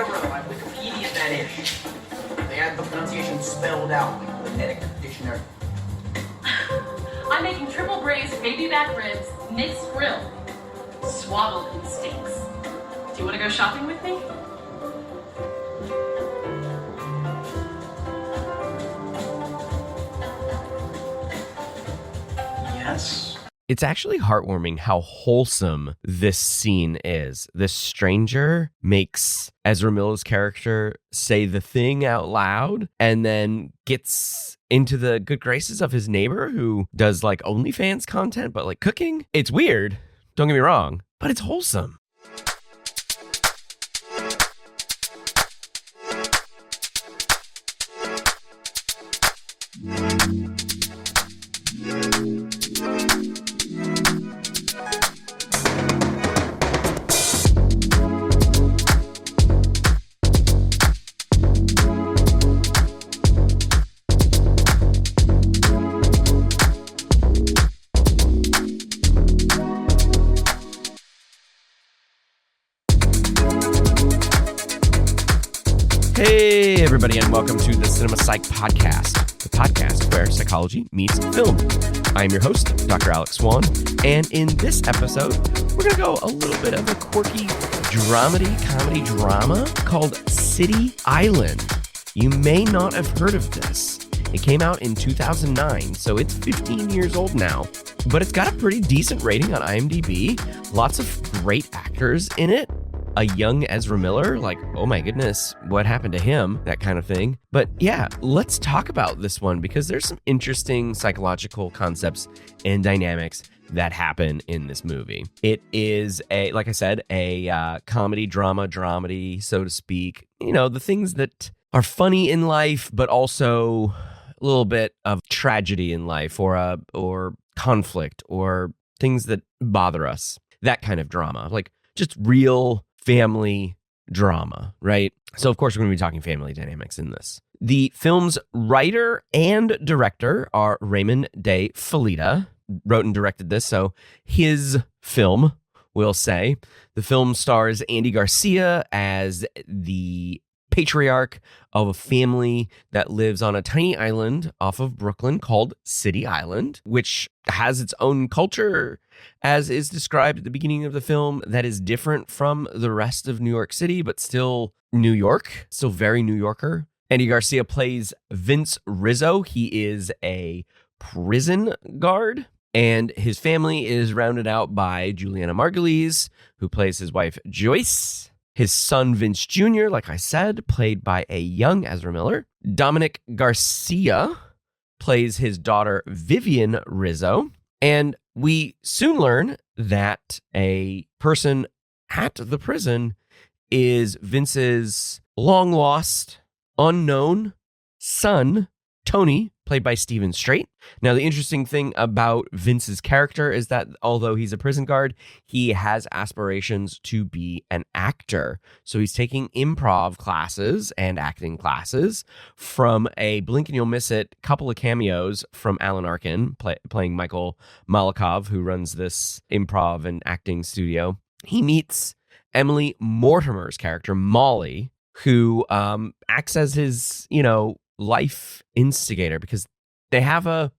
whatever Wikipedia that is. They had the pronunciation spelled out like the phonetic dictionary. I'm making triple braised baby back ribs, mixed grill, swaddled in steaks. Do you want to go shopping with me? Yes. It's actually heartwarming how wholesome this scene is. This stranger makes Ezra Miller's character say the thing out loud and then gets into the good graces of his neighbor who does like OnlyFans content, but like cooking. It's weird, don't get me wrong, but it's wholesome. Hey, everybody, and welcome to the Cinema Psych Podcast, the podcast where psychology meets film. I'm your host, Dr. Alex Swan, and in this episode, we're going to go a little bit of a quirky comedy drama called City Island. You may not have heard of this. It came out in 2009, so it's 15 years old now, but it's got a pretty decent rating on IMDb. Lots of great actors in it. A young Ezra Miller, like, oh my goodness, what happened to him? That kind of thing. But yeah, let's talk about this one because there's some interesting psychological concepts and dynamics that happen in this movie. It is like I said, a comedy, dramedy, so to speak. You know, the things that are funny in life, but also a little bit of tragedy in life or conflict or things that bother us. That kind of drama, like just real family drama, right? So, of course, we're going to be talking family dynamics in this. The film's writer and director are Raymond de Felitta, wrote and directed this, so his film, we'll say. The film stars Andy Garcia as the patriarch of a family that lives on a tiny island off of Brooklyn called City Island, which has its own culture, as is described at the beginning of the film, that is different from the rest of New York City, but still New York, still very New Yorker. Andy Garcia plays Vince Rizzo. He is a prison guard, and his family is rounded out by Juliana Margulies, who plays his wife Joyce. His son, Vince Jr., like I said, played by a young Ezra Miller. Dominic Garcia plays his daughter, Vivian Rizzo. And we soon learn that a person at the prison is Vince's long-lost, unknown son, Tony, played by Stephen Strait. Now, the interesting thing about Vince's character is that although he's a prison guard, he has aspirations to be an actor. So he's taking improv classes and acting classes from a blink and you'll miss it couple of cameos from Alan Arkin, playing Michael Malakov, who runs this improv and acting studio. He meets Emily Mortimer's character, Molly, who acts as his, life instigator because they have a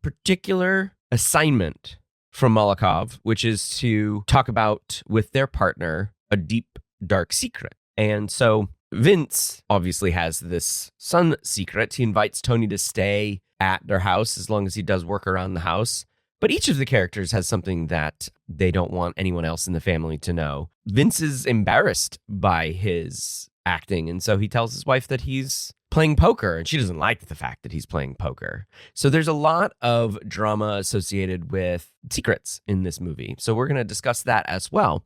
particular assignment from Malakov, which is to talk about with their partner a deep, dark secret. And so Vince obviously has this son secret. He invites Tony to stay at their house as long as he does work around the house. But each of the characters has something that they don't want anyone else in the family to know. Vince is embarrassed by his acting, and so he tells his wife that he's playing poker, and she doesn't like the fact that he's playing poker. So there's a lot of drama associated with secrets in this movie. So we're going to discuss that as well.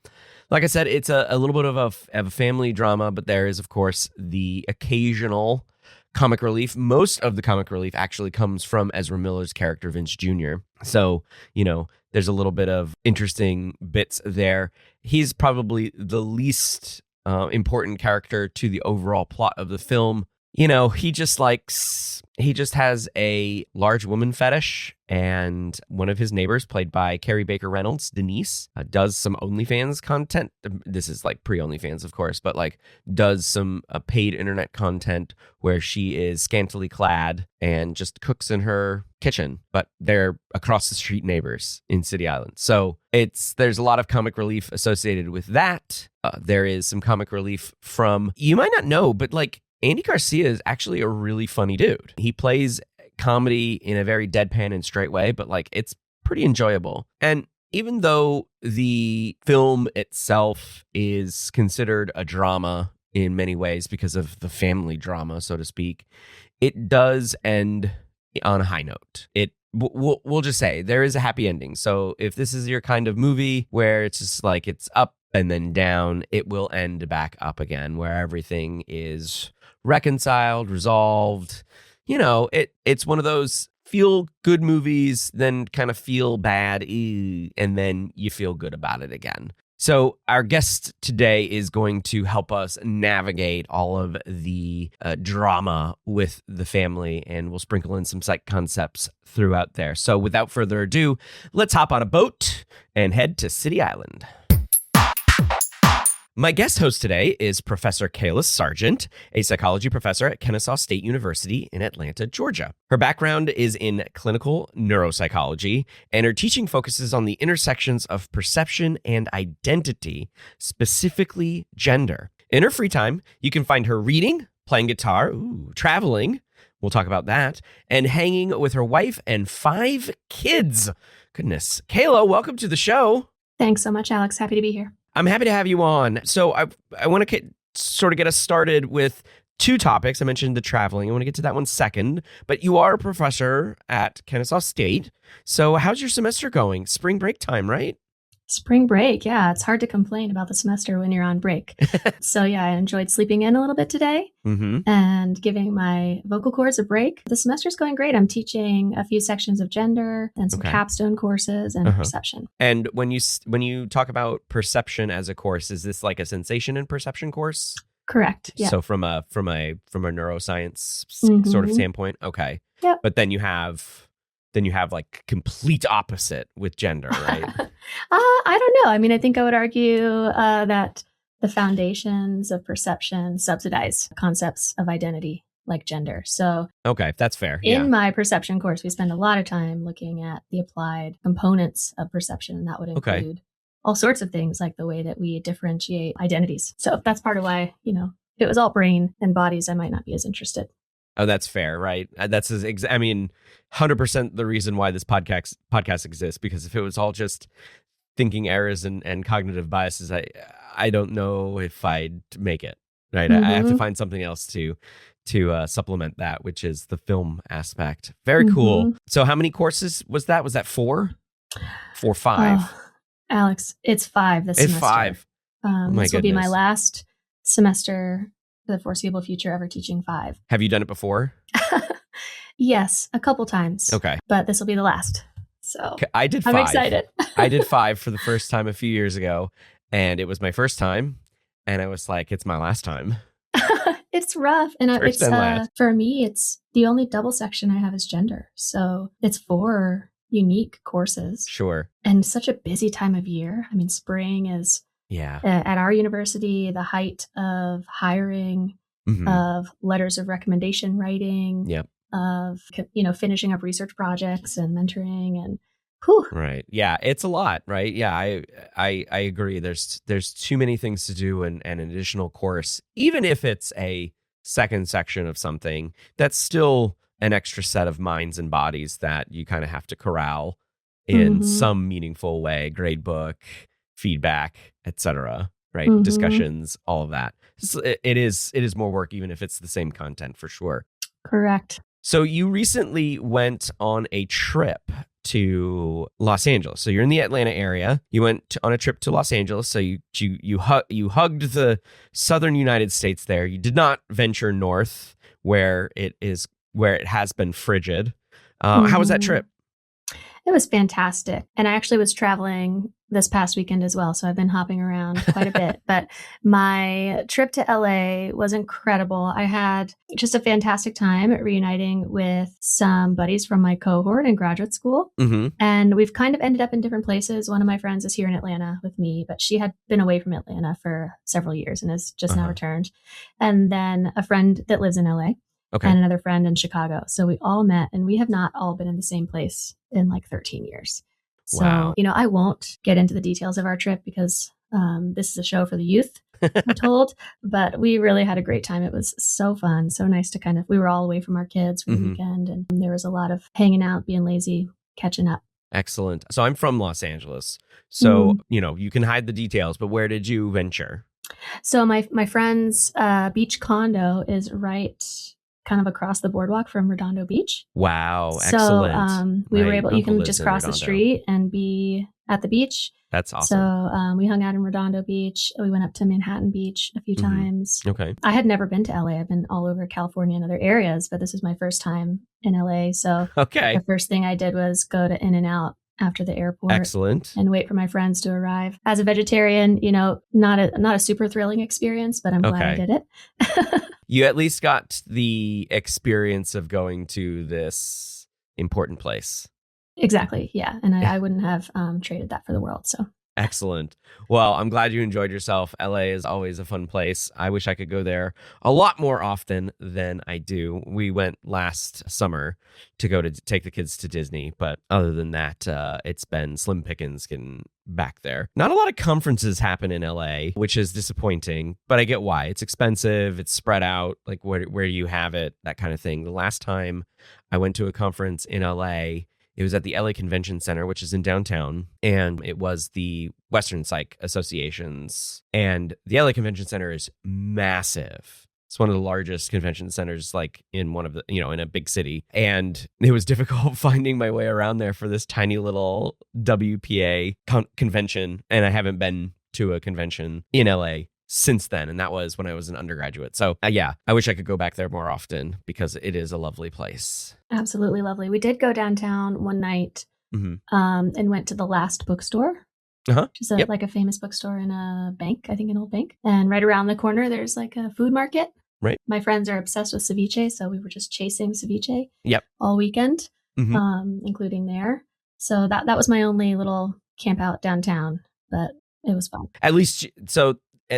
Like I said, it's a little bit of a family drama, but there is, of course, the occasional comic relief. Most of the comic relief actually comes from Ezra Miller's character, Vince Jr. So, there's a little bit of interesting bits there. He's probably the least important character to the overall plot of the film. he just has a large woman fetish, and one of his neighbors, played by Carrie Baker Reynolds, Denise, does some OnlyFans content. This is like pre-OnlyFans, of course, but like does some paid internet content where she is scantily clad and just cooks in her kitchen, but they're across the street neighbors in City Island. So there's a lot of comic relief associated with that. There is some comic relief from, you might not know, but like Andy Garcia is actually a really funny dude. He plays comedy in a very deadpan and straight way, but like it's pretty enjoyable. And even though the film itself is considered a drama in many ways because of the family drama, so to speak, it does end on a high note. We'll just say there is a happy ending. So if this is your kind of movie where it's just like it's up and then down, it will end back up again, where everything is reconciled, resolved. It's one of those feel good movies, then kind of feel bad, and then you feel good about it again. So our guest today is going to help us navigate all of the drama with the family, and we'll sprinkle in some psych concepts throughout there. So without further ado, let's hop on a boat and head to City Island. My guest host today is Professor Kayla Sargent, a psychology professor at Kennesaw State University in Atlanta, Georgia. Her background is in clinical neuropsychology, and her teaching focuses on the intersections of perception and identity, specifically gender. In her free time, you can find her reading, playing guitar, traveling, we'll talk about that, and hanging with her wife and 5 kids. Goodness. Kayla, welcome to the show. Thanks so much, Alex. Happy to be here. I'm happy to have you on. So I want to sort of get us started with 2 topics. I mentioned the traveling. I want to get to that one second. But you are a professor at Kennesaw State. So how's your semester going? Spring break time, right? Spring break. Yeah, it's hard to complain about the semester when you're on break. So yeah, I enjoyed sleeping in a little bit today and giving my vocal cords a break. The semester's going great. I'm teaching a few sections of gender and some capstone courses and perception. And when you talk about perception as a course, is this like a sensation and perception course? Correct. Yeah. So from a neuroscience sort of standpoint, okay. Yep. But then you have like complete opposite with gender, right? I don't know. I mean, I think I would argue that the foundations of perception subsidize concepts of identity like gender. So okay, that's fair. In my perception course, we spend a lot of time looking at the applied components of perception, and that would include all sorts of things like the way that we differentiate identities. So that's part of why, if it was all brain and bodies, I might not be as interested. Oh, that's fair, right? That's 100% the reason why this podcast exists, because if it was all just thinking errors and cognitive biases, I don't know if I'd make it, right? I have to find something else to supplement that, which is the film aspect. Very cool. So how many courses was that? Was that 4? 4, 5? Alex, it's 5 this semester. It's 5. This will be my last semester for the foreseeable future ever teaching 5. Have you done it before? Yes, a couple times. Okay. But this will be the last. So I did 5. I'm excited. I did 5 for the first time a few years ago, and it was my first time, and I was like, it's my last time. It's rough. And for me, it's the only double section I have is gender. So it's 4 unique courses. Sure. And such a busy time of year. I mean, spring is at our university, the height of hiring, of letters of recommendation writing, of finishing up research projects and mentoring and Right. Yeah, it's a lot, right? Yeah, I agree. There's too many things to do, and an additional course, even if it's a second section of something, that's still an extra set of minds and bodies that you kind of have to corral in some meaningful way. Grade book, feedback, etc. Right? Discussions, all of that. It is more work, even if it's the same content, for sure. Correct. So you recently went on a trip to Los Angeles. So you're in the Atlanta area. You went on a trip to Los Angeles. So you hugged the southern United States there. You did not venture north where it has been frigid. How was that trip? It was fantastic. And I actually was traveling this past weekend as well. So I've been hopping around quite a bit. But my trip to LA was incredible. I had just a fantastic time reuniting with some buddies from my cohort in graduate school. Mm-hmm. And we've kind of ended up in different places. One of my friends is here in Atlanta with me, but she had been away from Atlanta for several years and has just now returned. And then a friend that lives in LA. Okay. And another friend in Chicago. So we all met, and we have not all been in the same place in like 13 years. So, Wow. I won't get into the details of our trip because this is a show for the youth, I'm told. But we really had a great time. It was so fun. So nice to we were all away from our kids for the weekend. And there was a lot of hanging out, being lazy, catching up. Excellent. So I'm from Los Angeles. So, you can hide the details, but where did you venture? So my friend's beach condo is right kind of across the boardwalk from Redondo Beach. Wow. Excellent. Excellent. So we were able, you can just cross the street and be at the beach. That's awesome. So we hung out in Redondo Beach. We went up to Manhattan Beach a few times. Okay. I had never been to LA. I've been all over California and other areas, but this was my first time in LA. So the first thing I did was go to In-N-Out after the airport. Excellent. And wait for my friends to arrive. As a vegetarian, not a super thrilling experience, but I'm glad I did it. You at least got the experience of going to this important place. Exactly. Yeah. And I wouldn't have traded that for the world. So excellent. Well, I'm glad you enjoyed yourself. LA is always a fun place. I wish I could go there a lot more often than I do. We went last summer to take the kids to Disney. But other than that, it's been slim pickings getting back there. Not a lot of conferences happen in LA, which is disappointing, but I get why. It's expensive. It's spread out, like where you have it, that kind of thing. The last time I went to a conference in LA, it was at the LA Convention Center, which is in downtown, and it was the Western Psych Associations. And the LA Convention Center is massive. It's one of the largest convention centers, like in one of the, in a big city. And it was difficult finding my way around there for this tiny little WPA convention. And I haven't been to a convention in LA since then. And that was when I was an undergraduate. So I wish I could go back there more often because it is a lovely place. Absolutely lovely. We did go downtown one night and went to the Last Bookstore, which is like a famous bookstore in a bank, I think an old bank. And right around the corner, there's like a food market. Right. My friends are obsessed with ceviche, so we were just chasing ceviche all weekend, including there. So that was my only little camp out downtown, but it was fun. At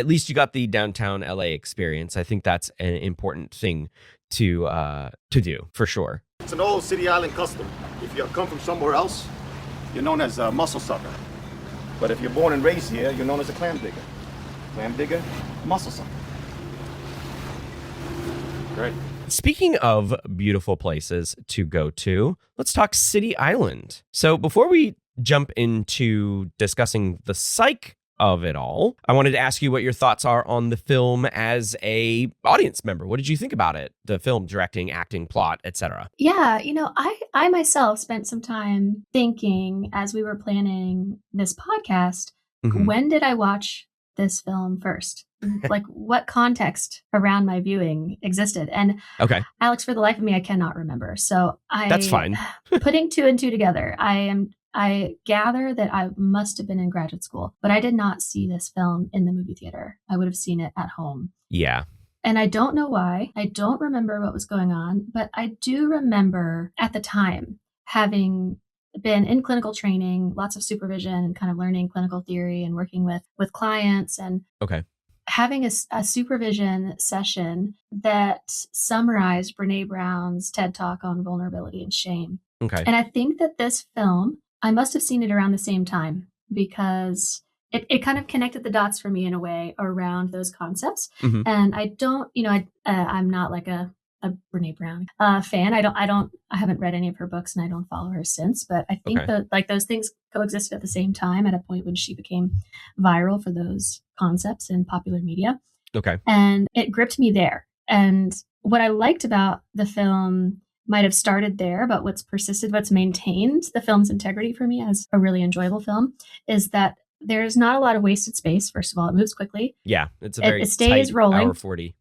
least you got the downtown LA experience. I think that's an important thing to do for sure. It's an old City Island custom. If you come from somewhere else, you're known as a mussel sucker. But if you're born and raised here, you're known as a clam digger. Clam digger, mussel sucker. Great. Speaking of beautiful places to go to, let's talk City Island. So before we jump into discussing the psych of it all, I wanted to ask you what your thoughts are on the film as a audience member. What did you think about it? The film, directing, acting, plot, etc. Yeah, I myself spent some time thinking as we were planning this podcast, when did I watch this film first? Like what context around my viewing existed? And Alex, for the life of me, I cannot remember. So that's fine. Putting two and two together, I gather that I must have been in graduate school, but I did not see this film in the movie theater. I would have seen it at home. Yeah. And I don't know why. I don't remember what was going on, but I do remember at the time having been in clinical training, lots of supervision and kind of learning clinical theory and working with clients and having a supervision session that summarized Brene Brown's TED Talk on vulnerability and shame. Okay. And I think that this film, I must have seen it around the same time because it kind of connected the dots for me in a way around those concepts. And I don't, I'm not like a Brene Brown fan. I haven't read any of her books and I don't follow her since, but I think that like those things coexisted at the same time at a point when she became viral for those concepts in popular media. Okay. And it gripped me there. And what I liked about the film might have started there, but what's persisted, what's maintained the film's integrity for me as a really enjoyable film is that there's not a lot of wasted space. First of all, it moves quickly. Yeah, it's a very it stays tight rolling. hour 40.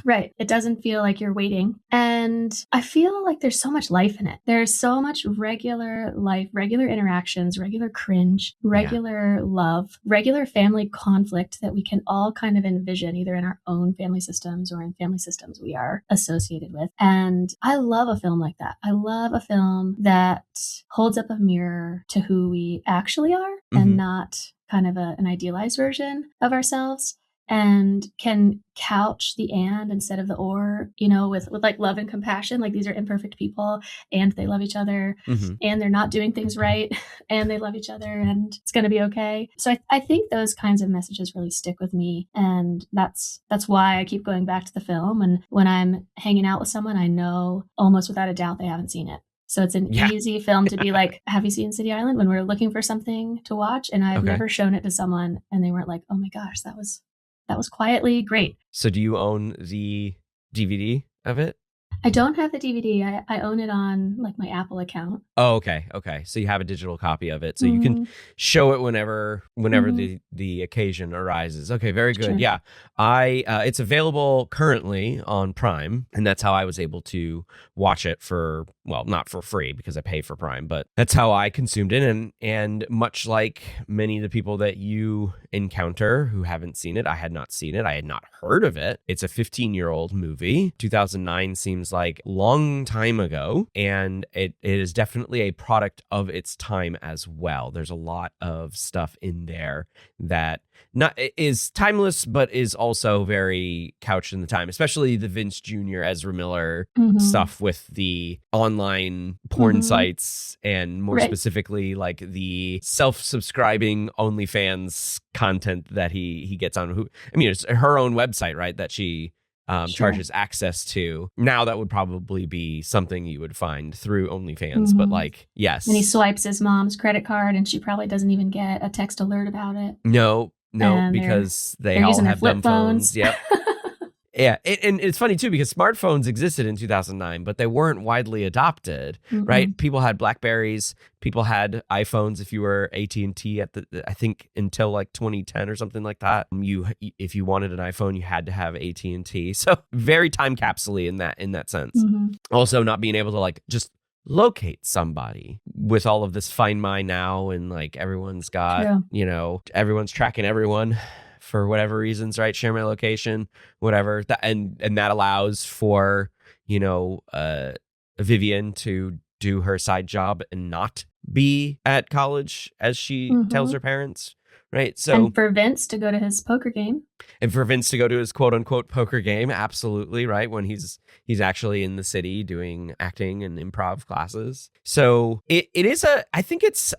Right. It doesn't feel like you're waiting. And I feel like there's so much life in it. There's so much regular life, regular interactions, regular cringe, regular love, regular family conflict that we can all kind of envision either in our own family systems or in family systems we are associated with. And I love a film like that. I love a film that holds up a mirror to who we actually are and not kind of an idealized version of ourselves, and can couch the and instead of the or, with like love and compassion. Like, these are imperfect people and they love each other and they're not doing things right and they love each other and it's going to be okay. So I think those kinds of messages really stick with me. And that's why I keep going back to the film. And when I'm hanging out with someone, I know almost without a doubt they haven't seen it. So it's an easy film to be like, have you seen City Island? When we're looking for something to watch. And I've never shown it to someone and they weren't like, oh my gosh, that was quietly great. So do you own the DVD of it? I don't have the DVD. I own it on like my Apple account. Oh, okay. So you have a digital copy of it, so you can show it whenever the occasion arises. Okay, very good. Sure. Yeah, it's available currently on Prime, and that's how I was able to watch it for, well, not for free because I pay for Prime, but that's how I consumed it. And much like many of the people that you encounter who haven't seen it, I had not seen it. I had not heard of it. It's a 15-year-old movie. 2009 seems like long time ago, and it is definitely a product of its time as well. There's a lot of stuff in there that is timeless, but is also very couched in the time, especially the Vince Jr. Ezra Miller stuff with the online porn sites, and more specifically like the self-subscribing OnlyFans content that he gets on. It's her own website, right, that she charges access to. Now that would probably be something you would find through OnlyFans, but like, yes. And he swipes his mom's credit card and she probably doesn't even get a text alert about it. No, because they all have dumb phones. Yep. Yeah. And it's funny too, because smartphones existed in 2009, but they weren't widely adopted, right? People had Blackberries, people had iPhones. If you were AT&T I think until like 2010 or something like that, if you wanted an iPhone, you had to have AT&T. So very time capsule in that sense. Also, not being able to like just locate somebody with all of this Find My now, and like everyone's got, everyone's tracking everyone for whatever reasons, right? Share my location, whatever. And that allows for, Vivian to do her side job and not be at college as she tells her parents, right? So, and for Vince to go to his poker game. And for Vince to go to his quote unquote poker game, absolutely, right? When he's actually in the city doing acting and improv classes. So I think it's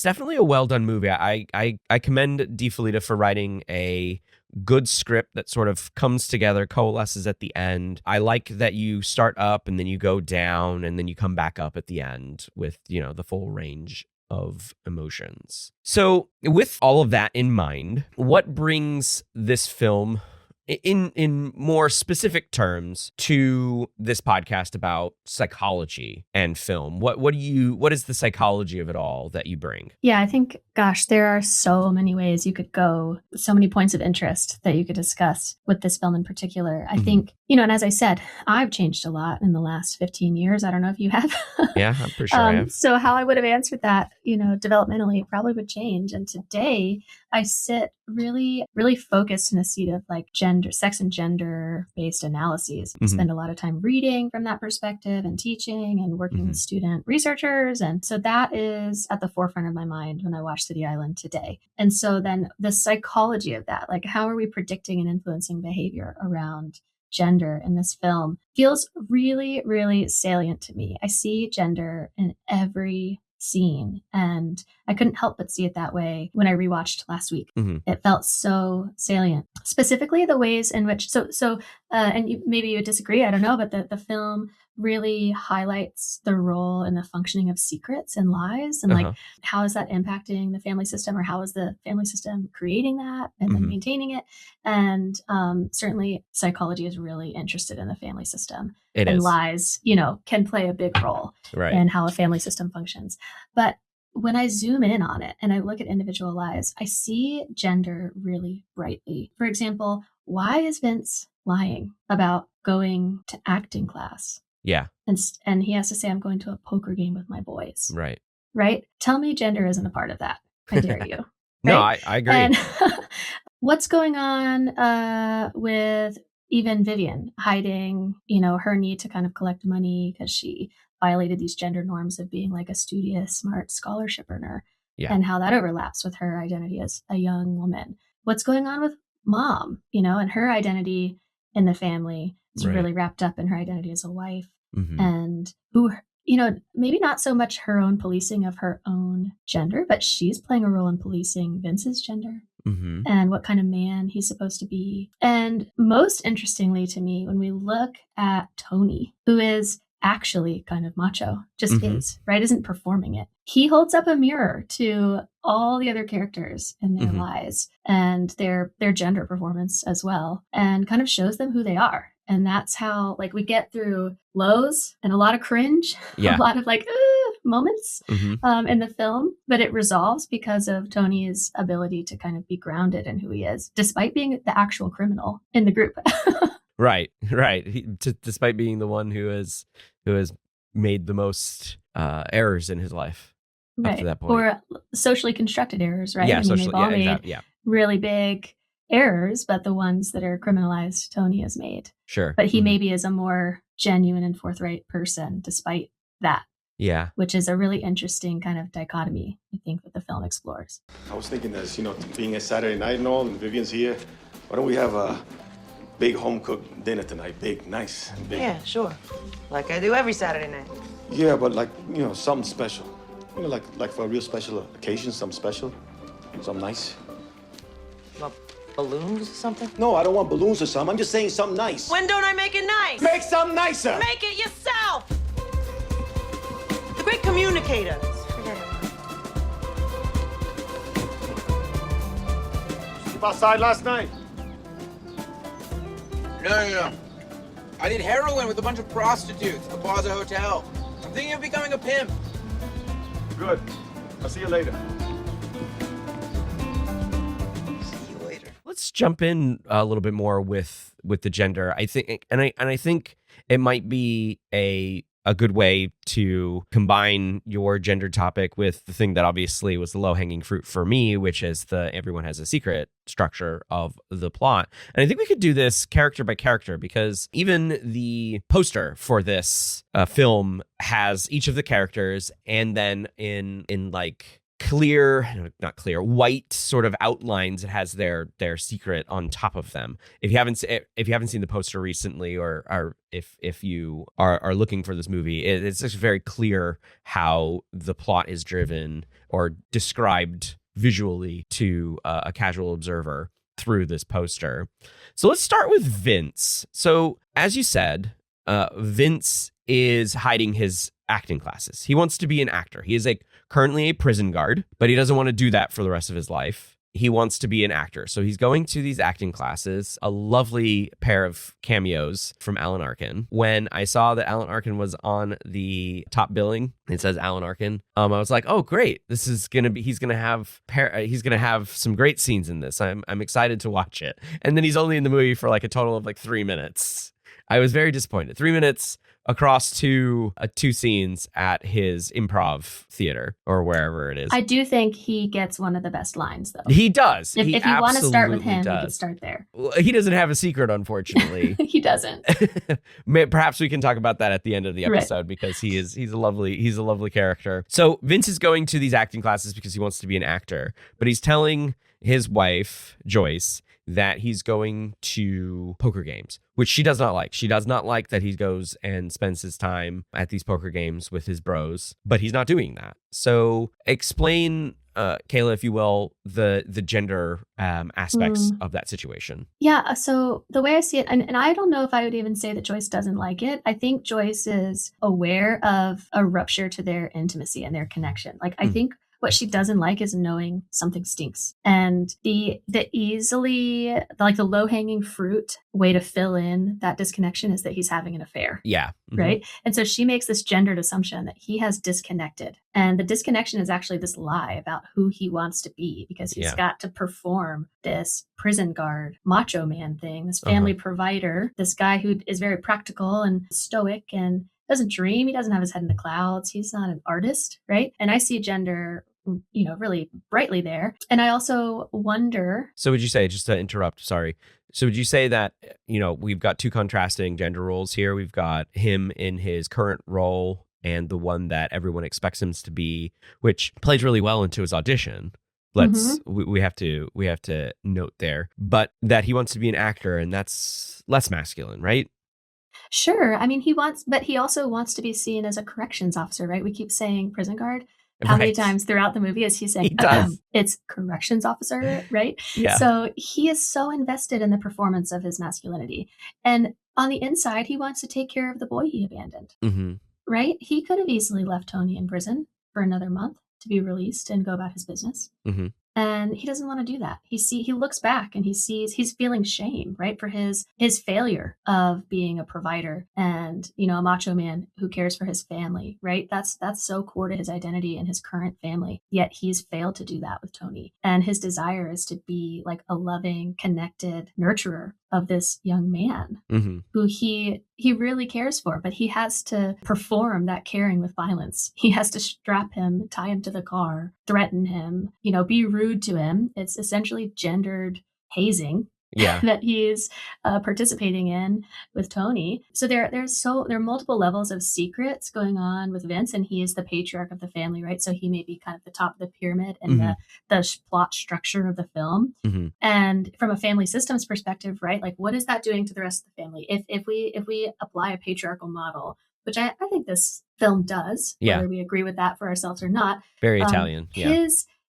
definitely a well done movie. I commend Dee Felitta for writing a good script that sort of comes together, coalesces at the end. I like that you start up and then you go down and then you come back up at the end with, the full range of emotions. So with all of that in mind, what brings this film in more specific terms to this podcast about psychology and film? What is the psychology of it all that you bring? Yeah, I think, gosh, there are so many ways you could go, so many points of interest that you could discuss with this film in particular. I think, and as I said, I've changed a lot in the last 15 years. I don't know if you have. Yeah, I'm pretty sure I have. So how I would have answered that, developmentally, it probably would change. And today I sit really, really focused in a seat of like sex and gender based analyses. I spend a lot of time reading from that perspective and teaching and working with student researchers. And so that is at the forefront of my mind when I watch City Island today. And so then the psychology of that, like how are we predicting and influencing behavior around gender in this film, feels really, really salient to me. I see gender in every scene, and I couldn't help but see it that way when I rewatched last week. It felt so salient, specifically the ways in which and maybe you would disagree, I don't know, but the film really highlights the role and the functioning of secrets and lies, and like how is that impacting the family system, or how is the family system creating that and then maintaining it. And certainly psychology is really interested in the family system, and lies, can play a big role in how a family system functions. But when I zoom in on it and I look at individual lives, I see gender really brightly. For example, why is Vince lying about going to acting class? Yeah. And he has to say, I'm going to a poker game with my boys. Right. Right? Tell me gender isn't a part of that. I dare you. No, right? I agree. And what's going on with even Vivian hiding, her need to kind of collect money because she violated these gender norms of being like a studious, smart scholarship earner, and how that overlaps with her identity as a young woman. What's going on with Mom, and her identity in the family is really wrapped up in her identity as a wife, and who, maybe not so much her own policing of her own gender, but she's playing a role in policing Vince's gender. And what kind of man he's supposed to be. And most interestingly to me, when we look at Tony, who is actually kind of macho, just is, right? Isn't performing it. He holds up a mirror to all the other characters in their lives and their gender performance as well, and kind of shows them who they are. And that's how, we get through lows and a lot of cringe, a lot of moments in the film, but it resolves because of Tony's ability to kind of be grounded in who he is, despite being the actual criminal in the group. Right. Despite being the one who has made the most errors in his life up to that point, or socially constructed errors, right? Yeah, they've all made really big errors, but the ones that are criminalized, Tony has made. Sure, but he maybe is a more genuine and forthright person, despite that. Yeah, which is a really interesting kind of dichotomy, I think, that the film explores. I was thinking this, being a Saturday night and all, and Vivian's here, why don't we have a big home-cooked dinner tonight? Big, nice, and big. Yeah, sure. Like I do every Saturday night. Yeah, but something special. Like for a real special occasion, something special, something nice. Well, balloons or something? No, I don't want balloons or something. I'm just saying something nice. When don't I make it nice? Make something nicer! Make it yourself! The great communicator. Sleep outside last night? No. I did heroin with a bunch of prostitutes at the Plaza Hotel. I'm thinking of becoming a pimp. Good. I'll see you later. See you later. Let's jump in a little bit more with the gender. I think, and I think it might be a good way to combine your gender topic with the thing that obviously was the low-hanging fruit for me, which is the everyone has a secret structure of the plot. And I think we could do this character by character, because even the poster for this film has each of the characters, and then in white sort of outlines, it has their secret on top of them. If you haven't seen the poster recently, or if you are looking for this movie, it's just very clear how the plot is driven or described visually to a casual observer through this poster. So let's start with Vince. So as you said, Vince is hiding his acting classes. He wants to be an actor. He is currently a prison guard, but he doesn't want to do that for the rest of his life. He wants to be an actor. So he's going to these acting classes, a lovely pair of cameos from Alan Arkin. When I saw that Alan Arkin was on the top billing, it says Alan Arkin. I was like, oh, great. This is going to be, he's going to have some great scenes in this. I'm excited to watch it. And then he's only in the movie for a total of 3 minutes. I was very disappointed. 3 minutes across two scenes at his improv theater or wherever it is. I do think he gets one of the best lines, though. He does. If you want to start with him, we could start there. Well, he doesn't have a secret, unfortunately. He doesn't. Perhaps we can talk about that at the end of the episode, because he's a lovely character. So Vince is going to these acting classes because he wants to be an actor, but he's telling his wife, Joyce, that he's going to poker games, which she does not like. She does not like that he goes and spends his time at these poker games with his bros, but he's not doing that. So explain, Kayla, if you will, the gender aspects of that situation. Yeah, so the way I see it, and I don't know if I would even say that Joyce doesn't like it. I think Joyce is aware of a rupture to their intimacy and their connection. I think What she doesn't like is knowing something stinks. And the low-hanging fruit way to fill in that disconnection is that he's having an affair. Yeah. Mm-hmm. Right. And so she makes this gendered assumption that he has disconnected. And the disconnection is actually this lie about who he wants to be, because he's got to perform this prison guard, macho man thing, this family provider, this guy who is very practical and stoic and doesn't dream. He doesn't have his head in the clouds. He's not an artist. Right. And I see gender, really brightly there. And I also wonder. So would you say, just to interrupt, sorry. So would you say that, we've got two contrasting gender roles here? We've got him in his current role and the one that everyone expects him to be, which plays really well into his audition. We have to note there, but that he wants to be an actor, and that's less masculine, right? Sure. I mean, but he also wants to be seen as a corrections officer, right? We keep saying prison guard. How many times throughout the movie is he saying, it's corrections officer, right? Yeah. So he is so invested in the performance of his masculinity. And on the inside, he wants to take care of the boy he abandoned, right? He could have easily left Tony in prison for another month to be released and go about his business. And he doesn't want to do that. He looks back and he's feeling shame, right, for his failure of being a provider and, a macho man who cares for his family, right? That's so core to his identity and his current family. Yet he's failed to do that with Tony. And his desire is to be like a loving, connected nurturer of this young man who he really cares for, but he has to perform that caring with violence. He has to strap him, tie him to the car, threaten him, be rude to him. It's essentially gendered hazing that he's participating in with Tony. So there are multiple levels of secrets going on with Vince, and he is the patriarch of the family, right? So he may be kind of the top of the pyramid and the plot structure of the film. And from a family systems perspective, right? Like, what is that doing to the rest of the family? If we apply a patriarchal model, which I think this film does, whether we agree with that for ourselves or not. Very Italian.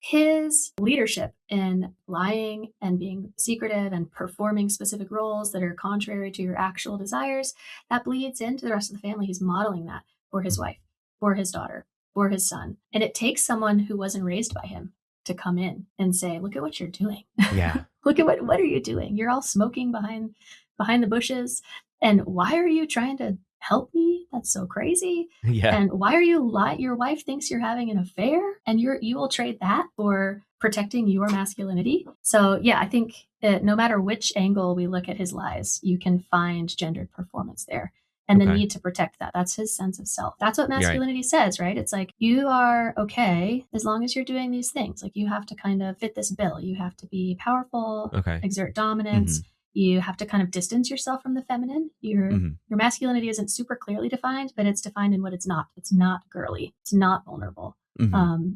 His leadership in lying and being secretive and performing specific roles that are contrary to your actual desires, that bleeds into the rest of the family. He's modeling that for his wife, for his daughter, for his son. And it takes someone who wasn't raised by him to come in and say, look at what you're doing. Yeah. Look at what are you doing? You're all smoking behind the bushes. And why are you trying to help me? That's so crazy. Yeah. And why are you your wife thinks you're having an affair and you will trade that for protecting your masculinity. So yeah, I think no matter which angle we look at his lies, you can find gendered performance there. And the need to protect that. That's his sense of self. That's what masculinity says, right? It's like, you are okay as long as you're doing these things. Like, you have to kind of fit this bill. You have to be powerful, exert dominance. You have to kind of distance yourself from the feminine. Your masculinity isn't super clearly defined, but it's defined in what it's not. It's not girly. It's not vulnerable.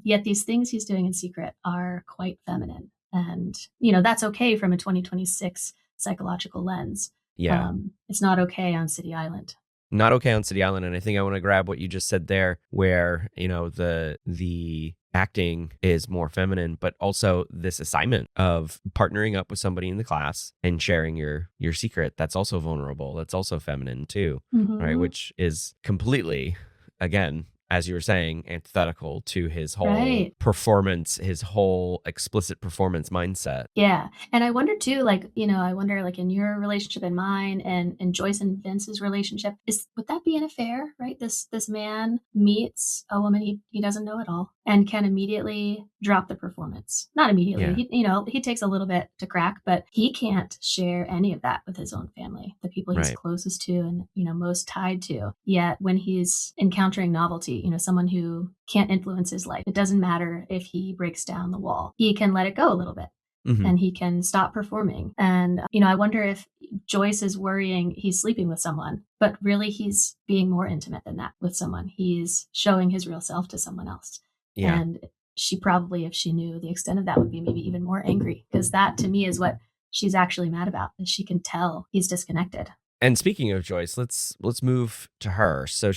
Yet these things he's doing in secret are quite feminine. And, that's okay from a 2026 psychological lens. Yeah. It's not okay on City Island. Not okay on City Island. And I think I want to grab what you just said there, where, the acting is more feminine, but also this assignment of partnering up with somebody in the class and sharing your secret. That's also vulnerable. That's also feminine too, right? Which is completely, again, as you were saying, antithetical to his whole performance, his whole explicit performance mindset. Yeah. And I wonder too, I wonder in your relationship and mine and Joyce and Vince's relationship, would that be an affair, right? This man meets a woman he doesn't know at all and can immediately drop the performance. Not immediately. Yeah. He takes a little bit to crack, but he can't share any of that with his own family, the people he's closest to and, most tied to. Yet when he's encountering novelty, someone who can't influence his life, it doesn't matter if he breaks down the wall. He can let it go a little bit. And he can stop performing. And, I wonder if Joyce is worrying he's sleeping with someone, but really he's being more intimate than that with someone. He's showing his real self to someone else. Yeah. And she probably, if she knew the extent of that, would be maybe even more angry, because that to me is what she's actually mad about, is she can tell he's disconnected. And speaking of Joyce, let's move to her. So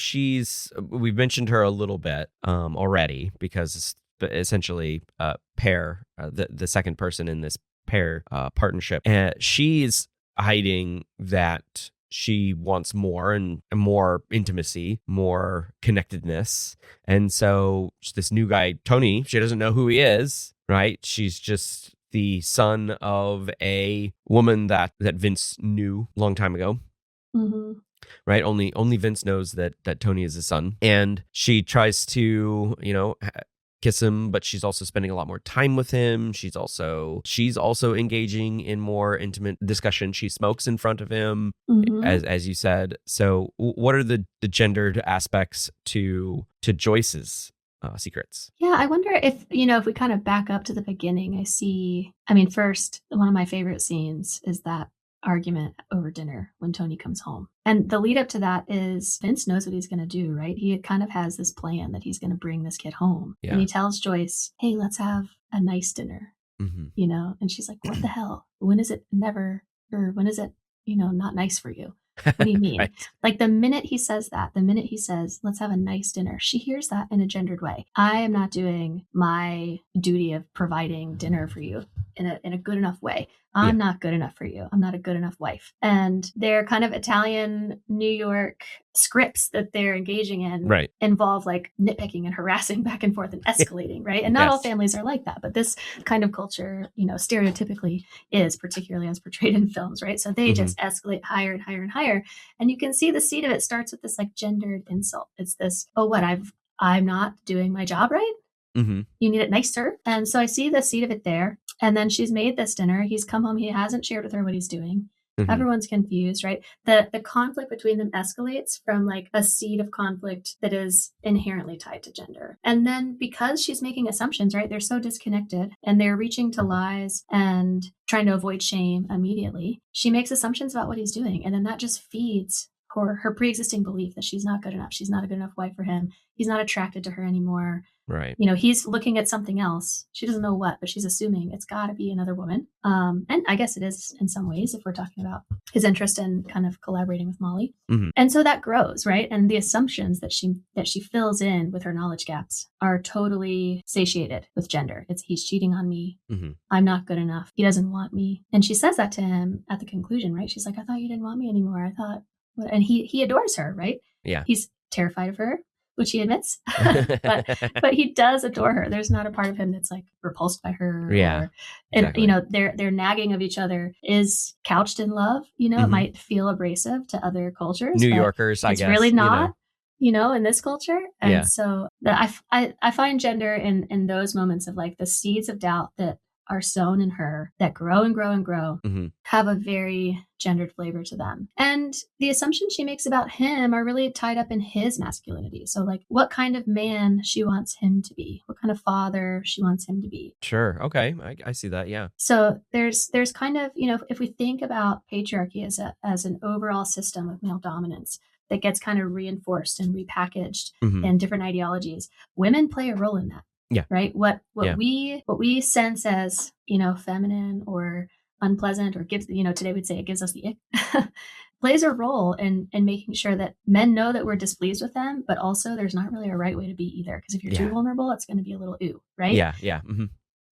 we've mentioned her a little bit already, because it's essentially pair, the second person in this pair partnership. And she's hiding that she wants more and more intimacy, more connectedness. And so this new guy, Tony, she doesn't know who he is, right? She's just the son of a woman that Vince knew a long time ago. Mm-hmm. Right? Only Vince knows that Tony is his son. And she tries to, kiss him, but she's also spending a lot more time with him. She's also engaging in more intimate discussion. She smokes in front of him, as you said. So what are the gendered aspects to Joyce's secrets? Yeah, I wonder if we kind of back up to the beginning, first, one of my favorite scenes is that argument over dinner when Tony comes home. And the lead up to that is Vince knows what he's going to do, right? He kind of has this plan that he's going to bring this kid home. Yeah. And he tells Joyce, hey, let's have a nice dinner, and she's like, what the hell? When is it never, or when is it, not nice for you? What do you mean? Right. Like the minute he says, let's have a nice dinner, she hears that in a gendered way. I am not doing my duty of providing dinner for you in a good enough way. I'm not good enough for you. I'm not a good enough wife. And they're kind of Italian New York scripts that they're engaging in involve like nitpicking and harassing back and forth and escalating, right? And not all families are like that, but this kind of culture, stereotypically is, particularly as portrayed in films, right? So they just escalate higher and higher and higher. And you can see the seed of it starts with this like gendered insult. It's this, I'm not doing my job right? You need it nicer. And so I see the seed of it there. And then she's made this dinner. He's come home. He hasn't shared with her what he's doing. Everyone's confused, right? The conflict between them escalates from like a seed of conflict that is inherently tied to gender. And then because she's making assumptions, right? They're so disconnected and they're reaching to lies and trying to avoid shame immediately. She makes assumptions about what he's doing. And then that just feeds her pre-existing belief that she's not good enough. She's not a good enough wife for him. He's not attracted to her anymore. Right. He's looking at something else. She doesn't know what, but she's assuming it's got to be another woman. And I guess it is in some ways if we're talking about his interest in kind of collaborating with Molly. And so that grows, right? And the assumptions that she fills in with her knowledge gaps are totally satiated with gender. It's he's cheating on me. I'm not good enough. He doesn't want me. And she says that to him at the conclusion, right? She's like, I thought you didn't want me anymore. I thought, and he adores her, right? Yeah. He's terrified of her, which he admits, but he does adore her. There's not a part of him that's like repulsed by her. Yeah. Exactly. And, their nagging of each other is couched in love. It might feel abrasive to other cultures. New Yorkers, I guess. It's really not, in this culture. And so I find gender in those moments of like the seeds of doubt that are sown in her that grow and grow and grow, have a very gendered flavor to them. And the assumptions she makes about him are really tied up in his masculinity. So like what kind of man she wants him to be, what kind of father she wants him to be. Sure. Okay. I see that. Yeah. So there's kind of, if we think about patriarchy as an overall system of male dominance that gets kind of reinforced and repackaged in different ideologies, women play a role in that. Yeah. Right. What we sense as, feminine or unpleasant or gives, today we'd say it gives us the ick, plays a role in making sure that men know that we're displeased with them, but also there's not really a right way to be either. Because if you're too vulnerable, it's going to be a little ooh, right? Yeah. Yeah.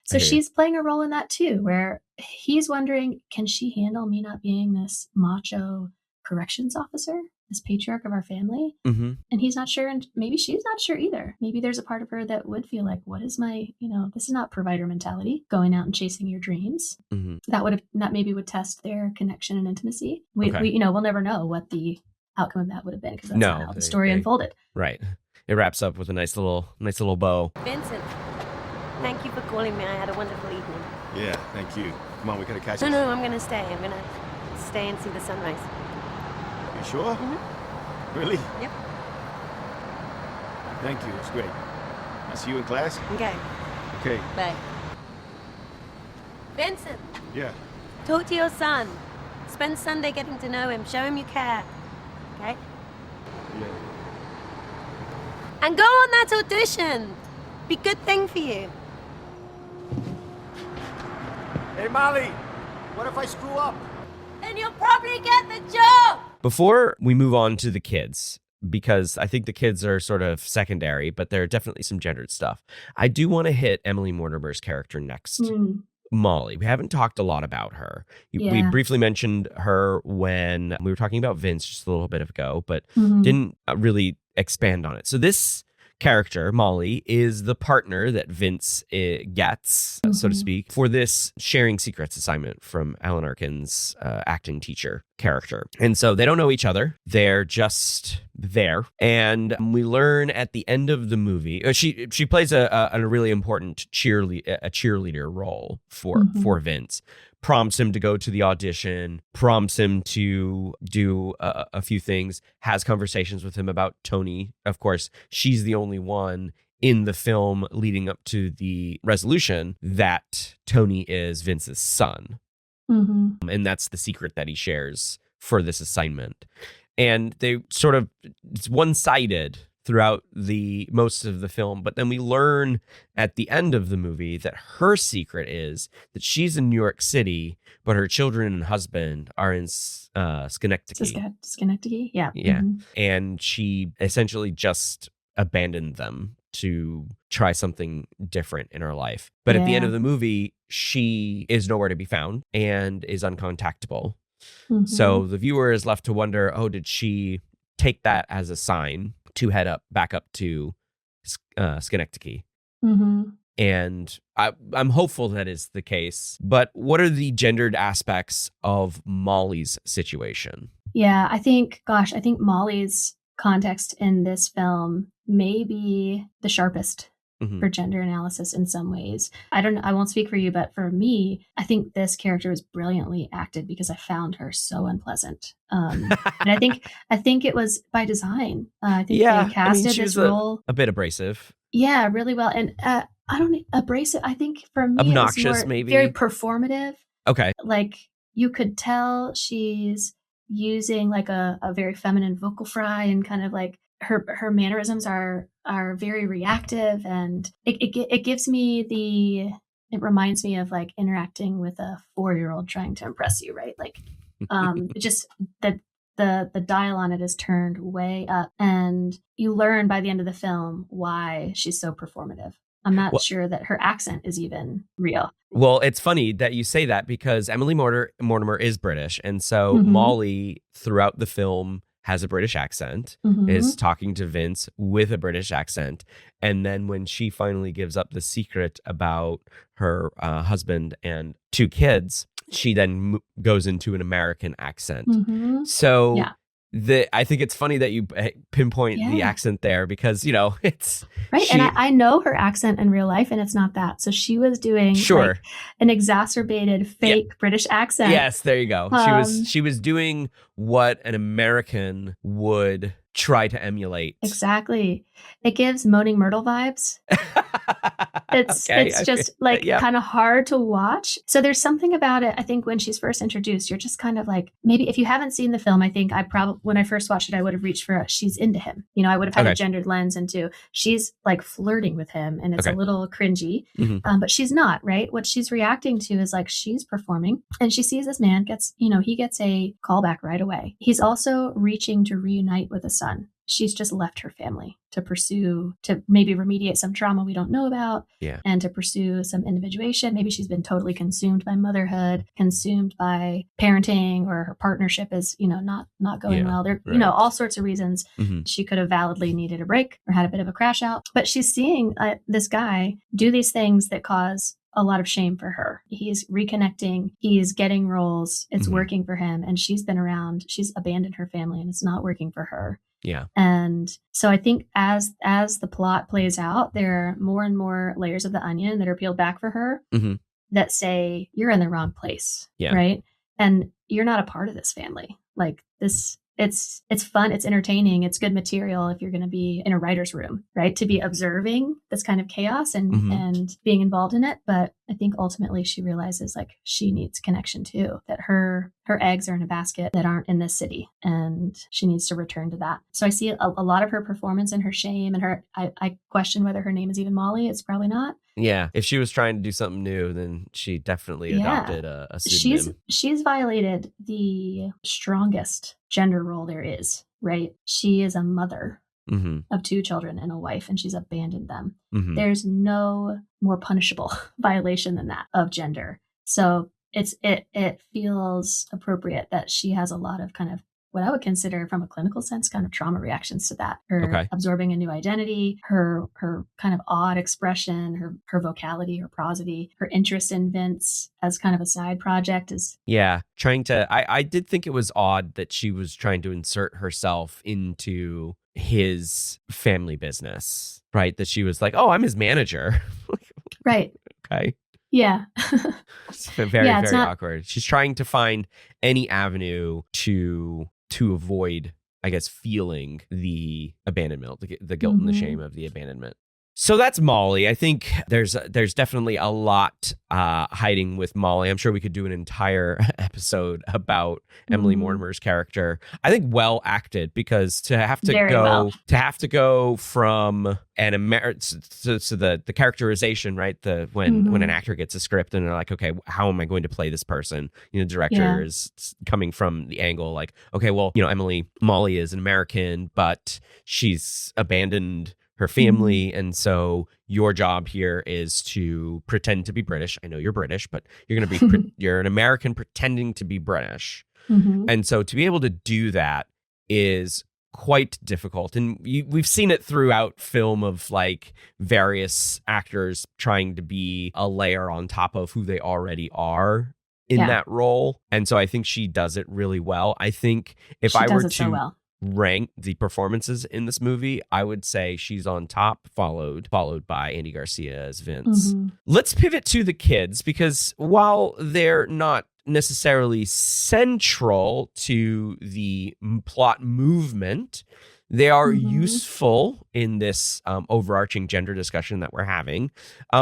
So she's playing a role in that too, where he's wondering, can she handle me not being this macho corrections officer? This patriarch of our family. And he's not sure, and maybe she's not sure either. Maybe there's a part of her that would feel like, what is my, this is not provider mentality, going out and chasing your dreams. That maybe would test their connection and intimacy. We we'll never know what the outcome of that would have been, because that's not how the story unfolded. Right. It wraps up with a nice little bow. Vincent, thank you for calling me. I had a wonderful evening. Yeah, thank you. Come on, we gotta catch No, I'm gonna stay. I'm gonna stay and see the sunrise. You sure? Really? Yep. Thank you. It's great. I'll see you in class. Okay. Okay. Bye. Vincent. Yeah. Talk to your son. Spend Sunday getting to know him. Show him you care. Okay? Yeah. And go on that audition. Be a good thing for you. Hey, Molly. What if I screw up? Then you'll probably get the job. Before we move on to the kids, because I think the kids are sort of secondary, but there are definitely some gendered stuff, I do want to hit Emily Mortimer's character next. Molly. We haven't talked a lot about her. We Yeah. briefly mentioned her when we were talking about Vince just a little bit ago, but Mhm. didn't really expand on it. So this character, Molly, is the partner that Vince gets, so to Mhm. speak, for this sharing secrets assignment from Alan Arkin's acting teacher character. And so they don't know each other. They're just there. And we learn at the end of the movie, she plays a really important cheerleader role for Vince. Prompts him to go to the audition, prompts him to do a few things, has conversations with him about Tony. Of course, she's the only one in the film leading up to the resolution that Tony is Vince's son. Mhm. And that's the secret that he shares for this assignment. And they sort of, it's one-sided throughout the most of the film, but then we learn at the end of the movie that her secret is that she's in New York City, but her children and husband are in Schenectady. Schenectady? Yeah. Yeah. Mhm. And she essentially just abandoned them to try something different in her life. But at the end Yeah. of the movie, she is nowhere to be found and is uncontactable. Mhm. So the viewer is left to wonder, oh, did she take that as a sign to head back up to Schenectady? Mhm. And I'm hopeful that is the case. But what are the gendered aspects of Molly's situation? Yeah, I think Molly's context in this film may be the sharpest Mhm. for gender analysis in some ways. I won't speak for you, but for me, I think this character was brilliantly acted because I found her so unpleasant. And I think it was by design. I think they casted she this was role, a bit abrasive. yeah, really well. And I don't abrasive. I think for me, Obnoxious, it was more maybe? very performative. Okay. Like you could tell she's using like a very feminine vocal fry, and kind of like her mannerisms are very reactive, and it gives me it reminds me of like interacting with a 4-year-old trying to impress you, right? Like just the dial on it is turned way up, and you learn by the end of the film why she's so performative. I'm not sure that her accent is even real. Well, it's funny that you say that because Emily Mortimer is British. And so Mhm. Molly, throughout the film, has a British accent, Mhm. is talking to Vince with a British accent. And then when she finally gives up the secret about her husband and 2 kids, she then goes into an American accent. Mhm. So Yeah. I think it's funny that you pinpoint the Yeah. accent there because, it's Right. And I know her accent in real life, and it's not that. So she was doing Sure. like an exacerbated fake British accent. Yes, there you go. She was doing what an American would try to emulate. Exactly. It gives Moaning Myrtle vibes. It's just like kind of hard to watch. So there's something about it. I think when she's first introduced, you're just kind of like, maybe if you haven't seen the film, I think when I first watched it, I would have reached for she's into him. I would have had a gendered lens into she's like flirting with him, and it's a little cringy, but she's not, right? What she's reacting to is like she's performing, and she sees this man he gets a callback right away. He's also reaching to reunite with a son. She's just left her family to maybe remediate some trauma we don't know about, and to pursue some individuation. Maybe she's been totally consumed by motherhood, consumed by parenting, or her partnership is, not going well. There, all sorts of reasons she could have validly needed a break or had a bit of a crash out. But she's seeing this guy do these things that cause a lot of shame for her. He's reconnecting. He's getting roles. It's working for him. And she's been around. She's abandoned her family, and it's not working for her. Yeah. And so I think as the plot plays out, there are more and more layers of the onion that are peeled back for her that say, you're in the wrong place. Yeah. Right. And you're not a part of this family. Like this, it's fun. It's entertaining. It's good material if you're going to be in a writer's room, right? To be observing this kind of chaos and being involved in it. But I think ultimately she realizes like she needs connection too, that her eggs are in a basket that aren't in this city, and she needs to return to that. So I see a lot of her performance and her shame, and I question whether her name is even Molly. It's probably not. Yeah. If she was trying to do something new, then she definitely adopted a pseudonym. She's violated the strongest gender role there is, right? She is a mother. of 2 children and a wife, and she's abandoned them. Mm-hmm. There's no more punishable violation than that of gender. So it feels appropriate that she has a lot of kind of what I would consider from a clinical sense kind of trauma reactions to that. Her absorbing a new identity, her kind of odd expression, her vocality, her prosody, her interest in Vince as kind of a side project is trying to I did think it was odd that she was trying to insert herself into his family business, right? That she was like, oh, I'm his manager. Right. Okay. Yeah. It's very awkward. She's trying to find any avenue to avoid, I guess, feeling the abandonment, the guilt and the shame of the abandonment. So that's Molly. I think there's definitely a lot hiding with Molly. I'm sure we could do an entire episode about Emily Mortimer's character. I think well acted, because to have to go from an the characterization, right? When an actor gets a script and they're like, okay, how am I going to play this person? The director is coming from the angle like, okay, well, Molly is an American, but she's abandoned her family, and so your job here is to pretend to be British. I know you're British, but you're going to be you're an American pretending to be British. And so to be able to do that is quite difficult. And we've seen it throughout film of like various actors trying to be a layer on top of who they already are in that role. And so I think she does it really well. I think if I were to rank the performances in this movie, I would say she's on top, followed by Andy Garcia as Vince. Let's pivot to the kids, because while they're not necessarily central to the plot movement, they are useful in this overarching gender discussion that we're having.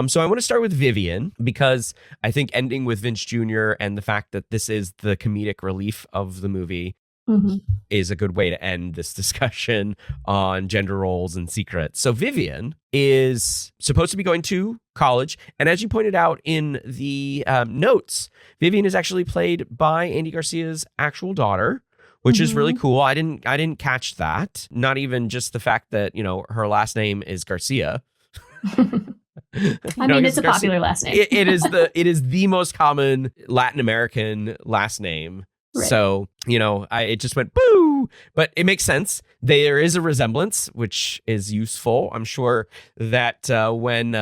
So I want to start with Vivian, because I think ending with Vince Jr. and the fact that this is the comedic relief of the movie is a good way to end this discussion on gender roles and secrets. So Vivian is supposed to be going to college, and as you pointed out in the notes, Vivian is actually played by Andy Garcia's actual daughter, which is really cool. I didn't catch that. Not even just the fact that her last name is Garcia. I mean, it's a popular last name. it is the most common Latin American last name. Right. So, it just went boo, but it makes sense. There is a resemblance, which is useful. I'm sure that when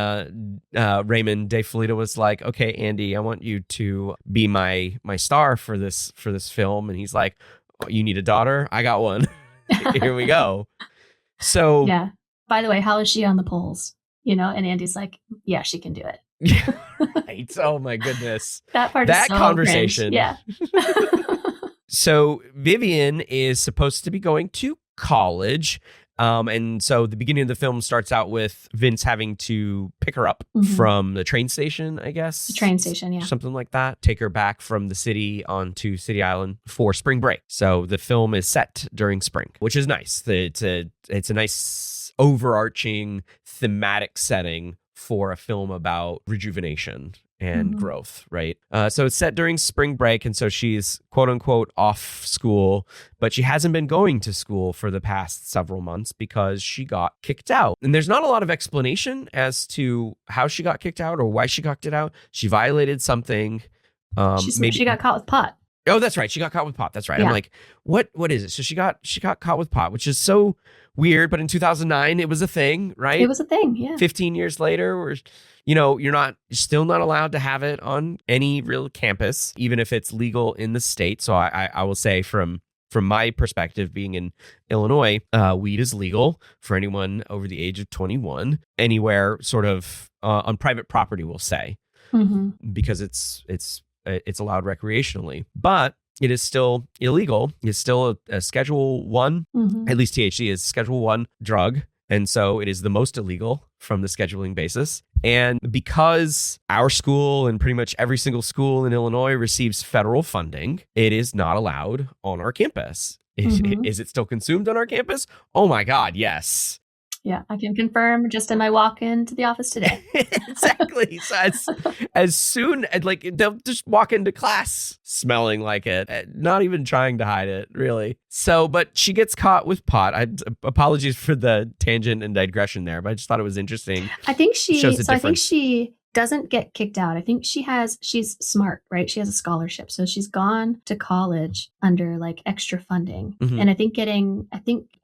Raymond De Filippo was like, okay, Andy, I want you to be my star for this film. And he's like, oh, you need a daughter? I got one. Here we go. So, yeah. By the way, how is she on the polls? And Andy's like, yeah, she can do it. Right. Oh my goodness. That part is so conversation. Cringe. Yeah. So Vivian is supposed to be going to college. And so the beginning of the film starts out with Vince having to pick her up from the train station, I guess. The train station, yeah. Something like that. Take her back from the city onto City Island for spring break. So the film is set during spring, which is nice. It's a nice overarching thematic setting for a film about rejuvenation and growth, right? So it's set during spring break, and so she's quote unquote off school, but she hasn't been going to school for the past several months because she got kicked out. And there's not a lot of explanation as to how she got kicked out or why she got kicked out. She violated something. She got caught with pot. Oh, that's right. She got caught with pot. That's right. Yeah. I'm like, what is it? So she got caught with pot, which is so weird. But in 2009, it was a thing, right? It was a thing. Yeah. 15 years later, you're still not allowed to have it on any real campus, even if it's legal in the state. So I will say from my perspective, being in Illinois, weed is legal for anyone over the age of 21, anywhere sort of on private property, we'll say, because it's allowed recreationally, but it is still illegal. It's still a Schedule 1, at least THC is Schedule 1 drug. And so it is the most illegal from the scheduling basis. And because our school and pretty much every single school in Illinois receives federal funding, it is not allowed on our campus. Is it still consumed on our campus? Oh my God, yes. Yeah, I can confirm just in my walk into the office today. Exactly. So as soon as like they'll just walk into class smelling like it, not even trying to hide it, really. So, but she gets caught with pot. Apologies for the tangent and digression there, but I just thought it was interesting. I think Shows the I think difference. she doesn't get kicked out. I think she's smart, right? She has a scholarship. So she's gone to college under like extra funding. Mhm. And I think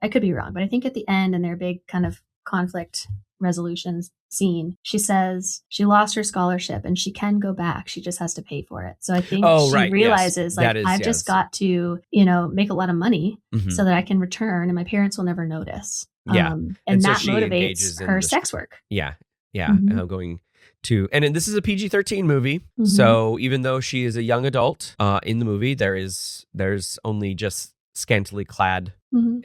I could be wrong, but I think at the end in their big kind of conflict resolutions scene, she says she lost her scholarship and she can go back. She just has to pay for it. So I think she realizes like I've just got to, make a lot of money Mhm. so that I can return and my parents will never notice. Yeah. And so that she motivates engages in her the- sex work. Yeah. Mhm. Going to, and this is a PG-13 movie. Mhm. So even though she is a young adult in the movie, there's only just scantily clad. Mhm.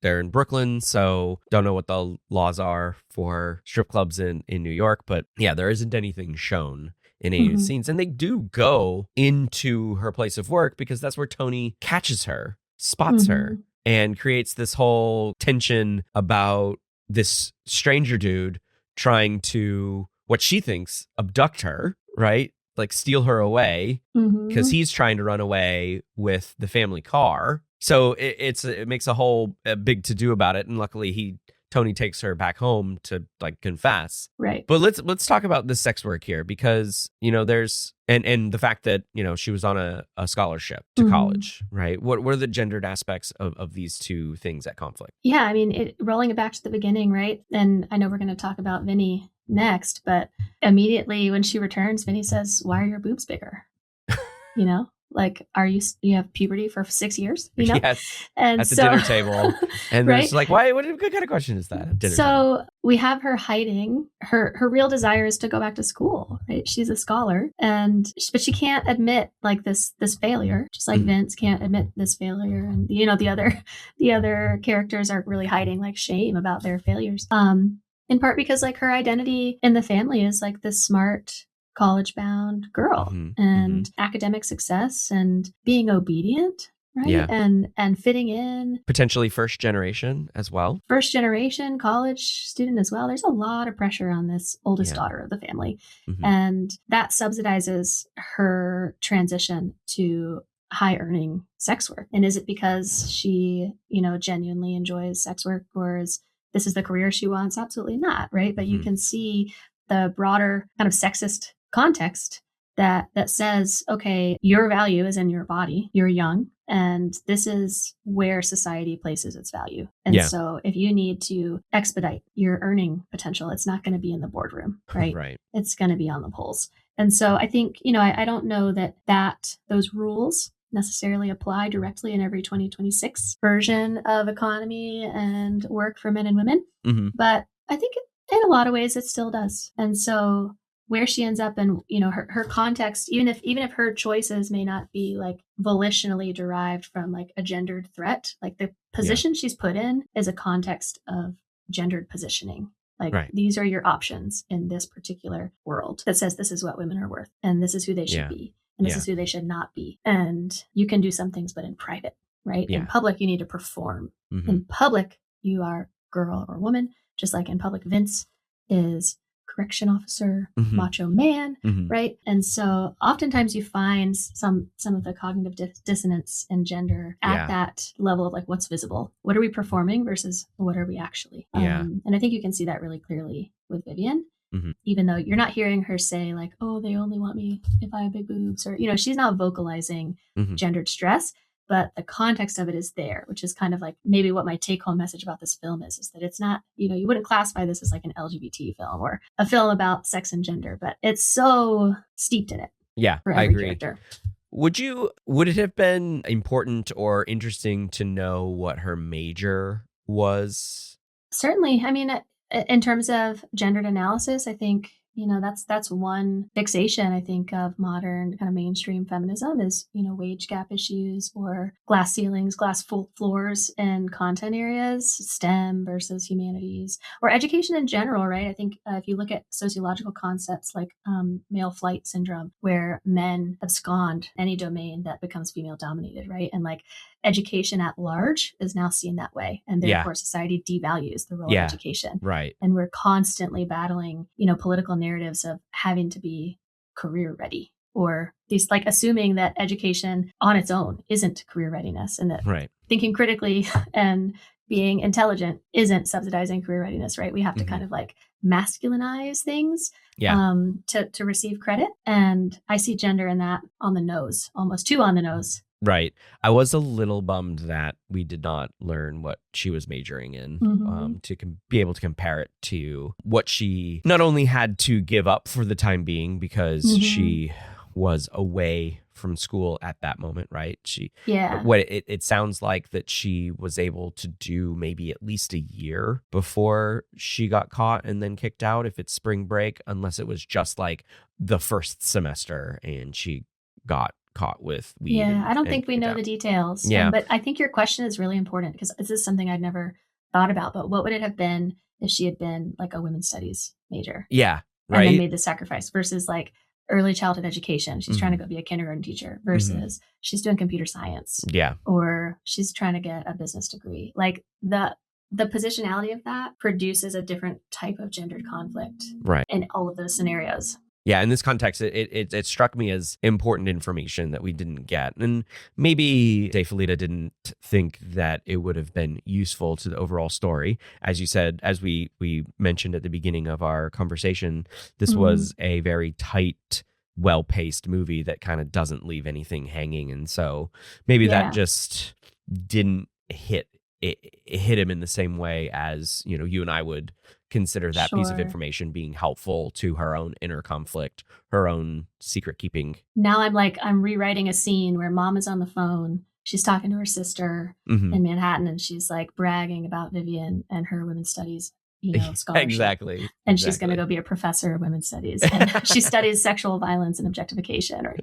They're in Brooklyn, so don't know what the laws are for strip clubs in New York, but yeah, there isn't anything shown in any of the Mhm. scenes. And they do go into her place of work because that's where Tony catches her, spots her, Mhm. and creates this whole tension about this stranger dude trying to, what she thinks, abduct her, right? Like steal her away because Mhm. he's trying to run away with the family car. So it makes a whole big to do about it. And luckily Tony takes her back home to like confess. Right. But let's talk about the sex work here because, there's and the fact that, she was on a scholarship to Mhm. college, right? What are the gendered aspects of these two things at conflict? Yeah, I mean, rolling it back to the beginning, right? And I know we're going to talk about Vinny next, but immediately when she returns, Vinny says, "Why are your boobs bigger?" Like, you have puberty for 6 years? Yes. And At the so, dinner table. And right? it's like, what kind of question is that? At dinner table? So we have her hiding. Her real desire is to go back to school, right? She's a scholar, but she can't admit like this failure, just like Mhm. Vince can't admit this failure, and the other characters are really hiding like shame about their failures. In part because like her identity in the family is like this smart college-bound girl Mhm. and academic success and being obedient, right? Yeah. And fitting in. Potentially first generation as well. First generation college student as well. There's a lot of pressure on this oldest Yeah. daughter of the family. Mhm. And that subsidizes her transition to high earning sex work. And is it because she, genuinely enjoys sex work, or this is the career she wants? Absolutely not. Right. But you Mhm. can see the broader kind of sexist context that says, okay, your value is in your body. You're young. And this is where society places its value. And Yeah. so if you need to expedite your earning potential, it's not going to be in the boardroom, right? Right. It's going to be on the polls. And so I think, I don't know that those rules necessarily apply directly in every 2026 version of economy and work for men and women. Mhm. But I think in a lot of ways it still does. And so where she ends up and her context, even if her choices may not be like volitionally derived from like a gendered threat, like the position she's put in is a context of gendered positioning. Like Right. These are your options in this particular world that says this is what women are worth and this is who they should be and this is who they should not be. And you can do some things, but in private, right? Yeah. In public, you need to perform. Mhm. In public, you are girl or woman, just like in public, Vince is correction officer, Mhm. macho man, Mhm. right? And so oftentimes you find some of the cognitive dissonance in gender at that level of like what's visible. What are we performing versus what are we actually? Yeah. And I think you can see that really clearly with Vivian, Mhm. even though you're not hearing her say like, oh, they only want me if I have big boobs, or, she's not vocalizing Mhm. gendered stress. But the context of it is there, which is kind of like maybe what my take home message about this film is that it's not, you wouldn't classify this as like an LGBT film or a film about sex and gender, but it's so steeped in it. Yeah, for I every agree. character. Would it have been important or interesting to know what her major was? Certainly. I mean, in terms of gendered analysis, I think, that's one fixation, I think, of modern kind of mainstream feminism is, wage gap issues or glass ceilings, glass floors in content areas, STEM versus humanities, or education in general, right? I think if you look at sociological concepts like male flight syndrome, where men abscond any domain that becomes female dominated, right? And like education at large is now seen that way. And therefore society devalues the role of education. Right. And we're constantly battling, political narratives of having to be career ready, or these like assuming that education on its own isn't career readiness, and that thinking critically and being intelligent isn't subsidizing career readiness, right? We have to kind of like masculinize things to receive credit. And I see gender in that on the nose, almost too on the nose. Right. I was a little bummed that we did not learn what she was majoring in to be able to compare it to what she not only had to give up for the time being because she was away from school at that moment, right? It sounds like that she was able to do maybe at least a year before she got caught and then kicked out if it's spring break, unless it was just like the first semester and she got caught with weed. Yeah, I don't think we know the details. Yeah. But I think your question is really important because this is something I'd never thought about. But what would it have been if she had been like a women's studies major? Yeah, right. And then made the sacrifice versus like early childhood education. She's trying to go be a kindergarten teacher versus she's doing computer science. Yeah. Or she's trying to get a business degree. Like the positionality of that produces a different type of gendered conflict in all of those scenarios. Yeah, in this context, it struck me as important information that we didn't get. And maybe De Filita didn't think that it would have been useful to the overall story. As you said, as we mentioned at the beginning of our conversation, this was a very tight, well-paced movie that kind of doesn't leave anything hanging. And so maybe that just didn't hit him in the same way as, you and I would consider that piece of information being helpful to her own inner conflict, her own secret keeping. Now I'm rewriting a scene where mom is on the phone. She's talking to her sister in Manhattan, and she's like bragging about Vivian and her women's studies, scholarship. Exactly. And she's going to go be a professor of women's studies. And she studies sexual violence and objectification, or,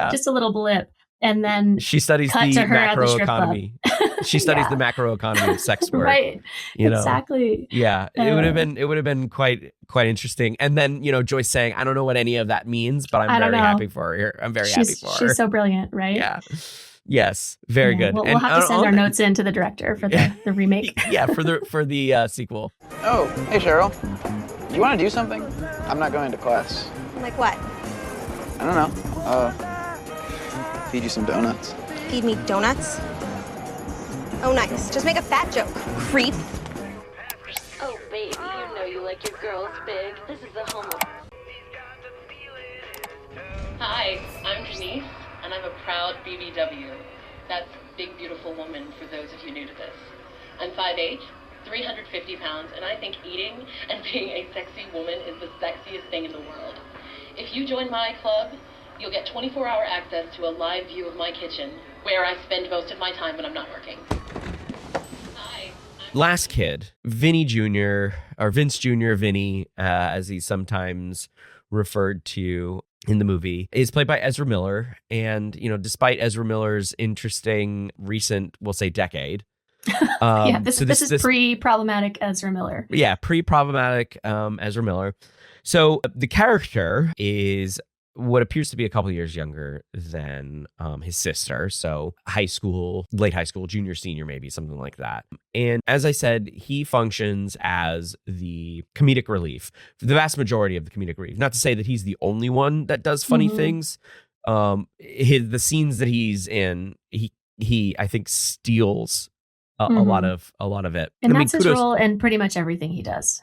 just a little blip. And then she studies the macroeconomy. She studies the macroeconomy of sex work. Right. Exactly. Yeah. It would have been quite interesting. And then, Joyce saying, I don't know what any of that means, but I'm very happy for her. I'm very happy for her. She's so brilliant, right? Yeah. Yes. Very good. We'll have to send our notes in to the director for the remake. For the sequel. Oh, hey Cheryl. You want to do something? I'm not going to class. Like what? I don't know. Feed you some donuts. Feed me donuts? Oh, nice. Just make a fat joke, creep. Oh, baby, you know you like your girls big. This is the home of... Hi, I'm Denise, and I'm a proud BBW. That's Big Beautiful Woman for those of you new to this. I'm 5'8", 350 pounds, and I think eating and being a sexy woman is the sexiest thing in the world. If you join my club, you'll get 24-hour access to a live view of my kitchen, where I spend most of my time when I'm not working. Last kid, Vinny Jr., or Vince Jr., Vinny, as he's sometimes referred to in the movie, is played by Ezra Miller. And, despite Ezra Miller's interesting recent, we'll say, decade. This is pre-problematic Ezra Miller. Yeah, pre-problematic Ezra Miller. So the character is what appears to be a couple of years younger than his sister. So high school, late high school, junior, senior, maybe something like that. And as I said, he functions as the comedic relief for the vast majority of the comedic relief. Not to say that he's the only one that does funny things. The scenes that he's in, he I think steals a lot of it. And that's his role in pretty much everything he does.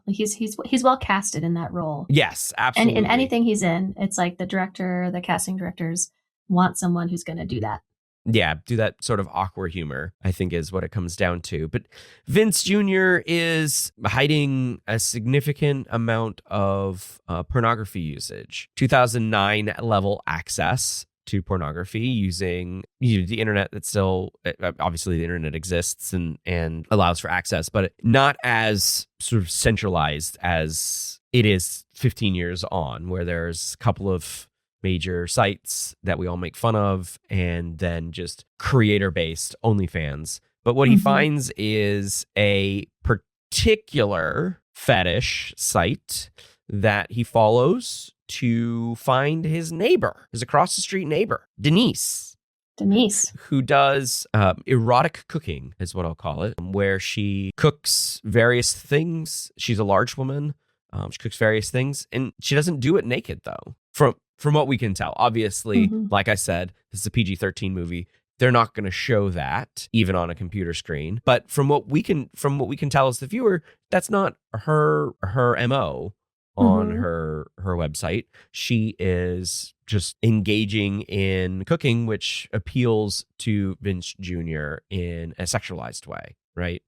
He's well casted in that role. Yes, absolutely. And in anything he's in, it's like the casting directors want someone who's going to do that. Yeah, do that sort of awkward humor, I think is what it comes down to. But Vince Jr. is hiding a significant amount of pornography usage. 2009 level access to pornography using the internet. That's still, obviously the internet exists and allows for access, but not as sort of centralized as it is 15 years on, where there's a couple of major sites that we all make fun of, and then just creator-based OnlyFans. But what he finds is a particular fetish site that he follows to find his neighbor, his across the street neighbor, Denise, who does erotic cooking, is what I'll call it, where she cooks various things. She's a large woman. She cooks various things, and she doesn't do it naked, though. From what we can tell, obviously, like I said, this is a PG-13 movie. They're not going to show that even on a computer screen. But from what we can tell as the viewer, that's not her MO on her website. She is just engaging in cooking, which appeals to Vince Jr. in a sexualized way, right?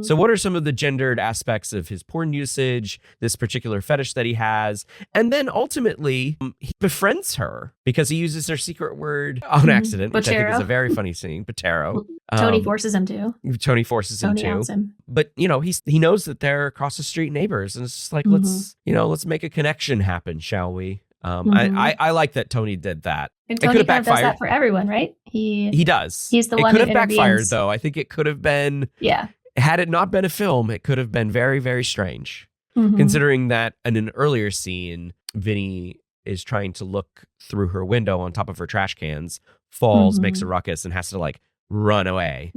So what are some of the gendered aspects of his porn usage, this particular fetish that he has? And then ultimately, he befriends her because he uses her secret word on accident, which I think is a very funny scene. Botero. Tony forces him to. Tony forces him to. Him. But, he knows that they're across the street neighbors. And it's just like, let's make a connection happen, shall we? I like that Tony did that. And Tony kind of does that for everyone, right? He does. He's the one who intervenes. It could have backfired, though. I think it could have been... Yeah. Had it not been a film, it could have been very, very strange. Considering that in an earlier scene, Vinny is trying to look through her window on top of her trash cans, falls, makes a ruckus, and has to run away.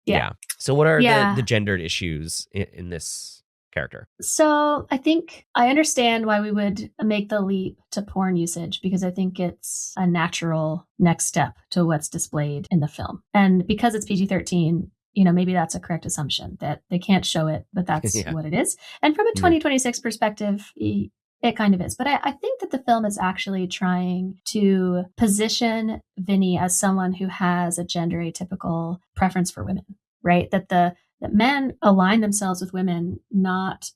Yeah. So what are the gendered issues in this character? So I think I understand why we would make the leap to porn usage, because I think it's a natural next step to what's displayed in the film. And because it's PG-13, maybe that's a correct assumption that they can't show it, but that's what it is. And from a 2026 perspective, it kind of is. But I think that the film is actually trying to position Vinny as someone who has a gender atypical preference for women, right? That men align themselves with women not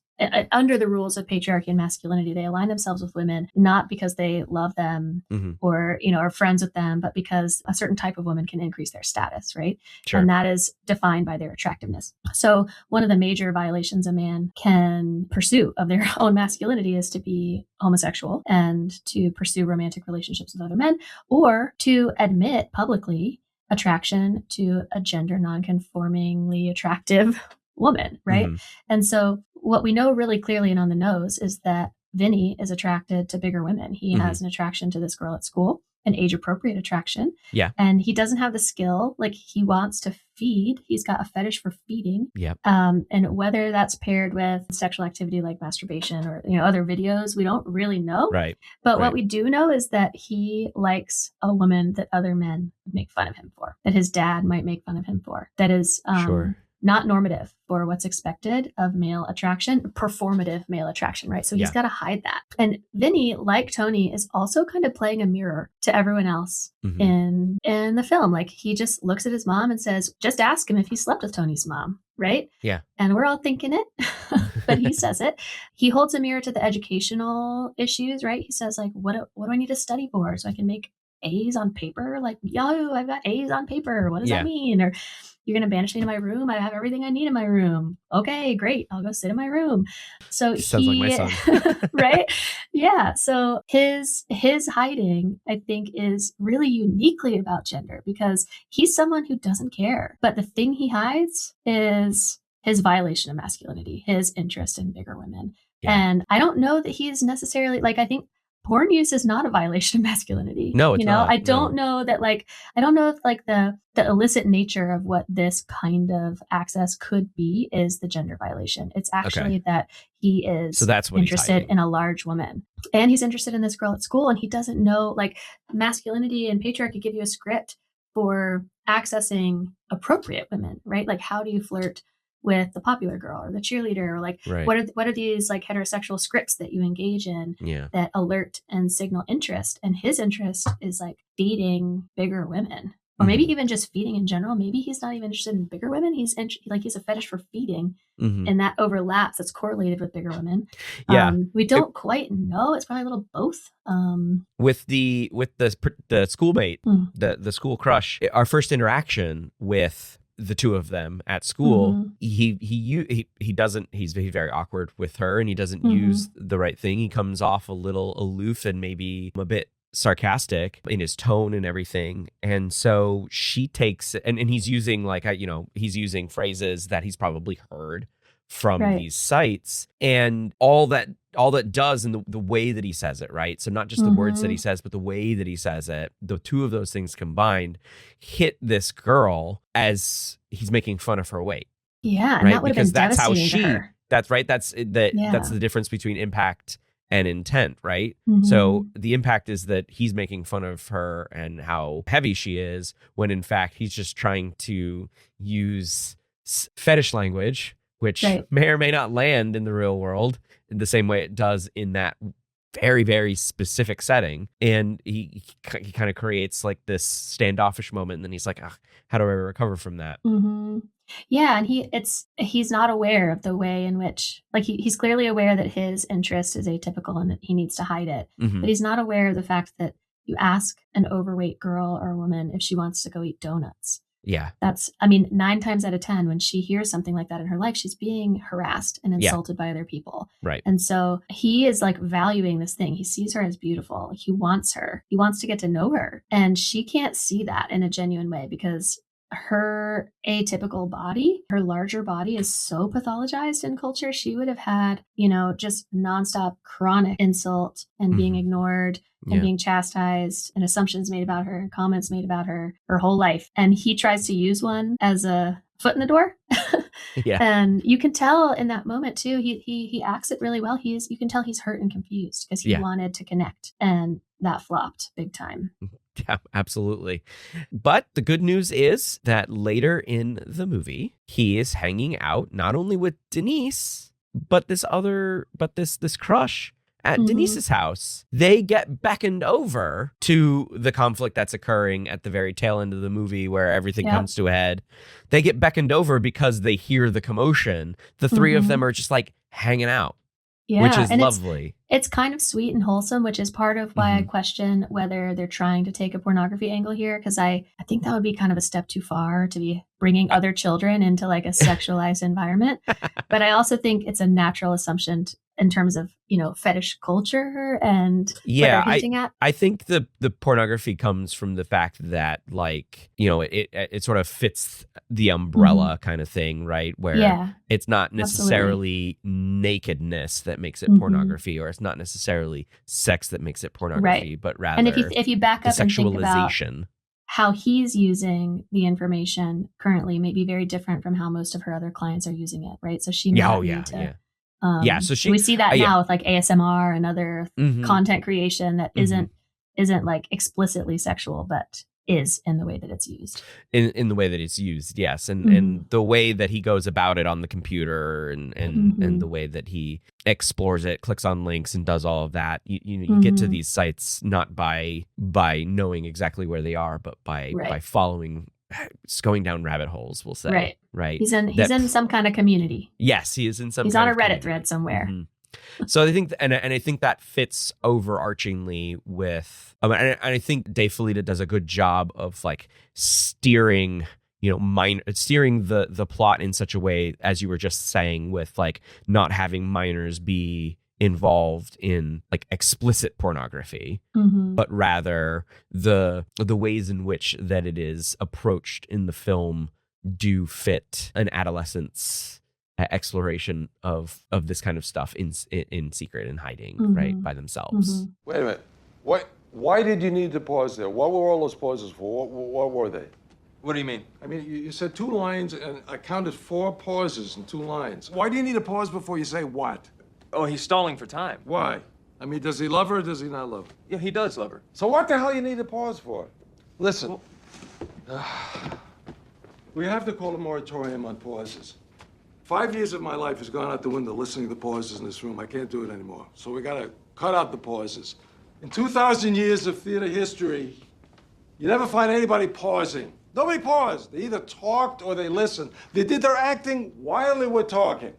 under the rules of patriarchy and masculinity. They align themselves with women not because they love them or are friends with them, but because a certain type of woman can increase their status, right? Sure. And that is defined by their attractiveness. So one of the major violations a man can pursue of their own masculinity is to be homosexual and to pursue romantic relationships with other men, or to admit publicly attraction to a gender non-conformingly attractive woman, right? And so what we know really clearly and on the nose is that Vinny is attracted to bigger women. He has an attraction to this girl at school, an age-appropriate attraction. Yeah. And he doesn't have the skill. He wants to feed. He's got a fetish for feeding. Yep. And whether that's paired with sexual activity like masturbation or other videos, we don't really know. Right. But what we do know is that he likes a woman that other men make fun of him for, that his dad might make fun of him for, that is not normative for what's expected of male attraction, performative male attraction, right? So he's got to hide that. And Vinny, like Tony, is also kind of playing a mirror to everyone else in the film. He just looks at his mom and says, just ask him if he slept with Tony's mom, right? Yeah. And we're all thinking it, but he says it. He holds a mirror to the educational issues, right? He says, what do I need to study for so I can make A's on paper? I've got A's on paper. What does that mean? Or you're going to banish me to my room? I have everything I need in my room. Okay, great. I'll go sit in my room. So sounds like my son. Right? Yeah. So his hiding, I think, is really uniquely about gender because he's someone who doesn't care. But the thing he hides is his violation of masculinity, his interest in bigger women. Yeah. And I don't know that he's necessarily I think porn use is not a violation of masculinity. No, it's not. I don't know that I don't know if the illicit nature of what this kind of access could be is the gender violation. It's actually that he is that's what interested in a large woman. And he's interested in this girl at school, and he doesn't know masculinity and patriarchy give you a script for accessing appropriate women, right? How do you flirt with the popular girl or the cheerleader, or what are these heterosexual scripts that you engage in that alert and signal interest? And his interest is feeding bigger women, or maybe even just feeding in general. Maybe he's not even interested in bigger women. He's he's a fetish for feeding, and that overlaps. That's correlated with bigger women. Yeah, we don't quite know. It's probably a little both. With the schoolmate, the school crush, our first interaction with the two of them at school, he doesn't, he's very awkward with her, and he doesn't use the right thing. He comes off a little aloof and maybe a bit sarcastic in his tone and everything. And so she takes it, and he's using he's using phrases that he's probably heard from these sites, and all that does, and the way that he says it, right? So not just the words that he says, but the way that he says it, the two of those things combined hit this girl as he's making fun of her weight. Yeah, and right? that would have been devastating to her. That's right. That's the difference between impact and intent, right? Mm-hmm. So the impact is that he's making fun of her and how heavy she is, when in fact he's just trying to use fetish language, which may or may not land in the real world in the same way it does in that very, very specific setting. And he kind of creates like this standoffish moment, and then he's like, how do I recover from that? Mm-hmm. Yeah, and he's not aware of the way in which, like, he's clearly aware that his interest is atypical and that he needs to hide it. But he's not aware of the fact that you ask an overweight girl or woman if she wants to go eat donuts. Yeah. 9 times out of 10, when she hears something like that in her life, she's being harassed and insulted by other people. Right. And so he is like valuing this thing. He sees her as beautiful. He wants her. He wants to get to know her. And she can't see that in a genuine way because her atypical body, her larger body, is so pathologized in culture. She would have had, just nonstop chronic insult and being ignored and being chastised and assumptions made about her and comments made about her whole life. And he tries to use one as a foot in the door. And you can tell in that moment too, he acts it really well. You can tell he's hurt and confused because he wanted to connect, and that flopped big time. Yeah, absolutely. But the good news is that later in the movie, he is hanging out not only with Denise, but this crush at Denise's house. They get beckoned over to the conflict that's occurring at the very tail end of the movie where everything comes to a head. They get beckoned over because they hear the commotion. The three of them are just like hanging out. Yeah, which is lovely. It's kind of sweet and wholesome, which is part of why I question whether they're trying to take a pornography angle here, because I think that would be kind of a step too far to be bringing other children into like a sexualized environment. But I also think it's a natural assumption in terms of, fetish culture and what they're hinting at. I think the pornography comes from the fact that, like, it sort of fits the umbrella kind of thing, right? Where it's not necessarily nakedness that makes it pornography, or it's not necessarily sex that makes it pornography, but rather, and if you back up and think about sexualization. How he's using the information currently may be very different from how most of her other clients are using it, right? So she may need to. So we see that now with like ASMR and other content creation that isn't like explicitly sexual, but is in the way that it's used. In the way that it's used, yes. And the way that he goes about it on the computer and the way that he explores it, clicks on links and does all of that. You get to these sites not by knowing exactly where they are, but by following, going down rabbit holes, we'll say. Right. He's in some kind of community. Yes, he is in some. He's on a Reddit thread somewhere. So I think, and I think that fits overarchingly with, and I think Dave Filita does a good job of like steering, steering the plot in such a way, as you were just saying, with like not having minors be involved in like explicit pornography, but rather the ways in which that it is approached in the film do fit an adolescent's exploration of this kind of stuff in secret and hiding, right, by themselves. Wait a minute. Why did you need to pause there? What were all those pauses for? What were they? What do you mean? I mean, you said 2 lines, and I counted 4 pauses in 2 lines. Why do you need a pause before you say what? Oh, he's stalling for time. Why? I mean, does he love her or does he not love her? Yeah, he does love her. So what the hell you need a pause for? Listen. We have to call a moratorium on pauses. 5 years of my life has gone out the window listening to pauses in this room. I can't do it anymore. So we gotta cut out the pauses. In 2,000 years of theater history, you never find anybody pausing. Nobody paused. They either talked or they listened. They did their acting while they were talking.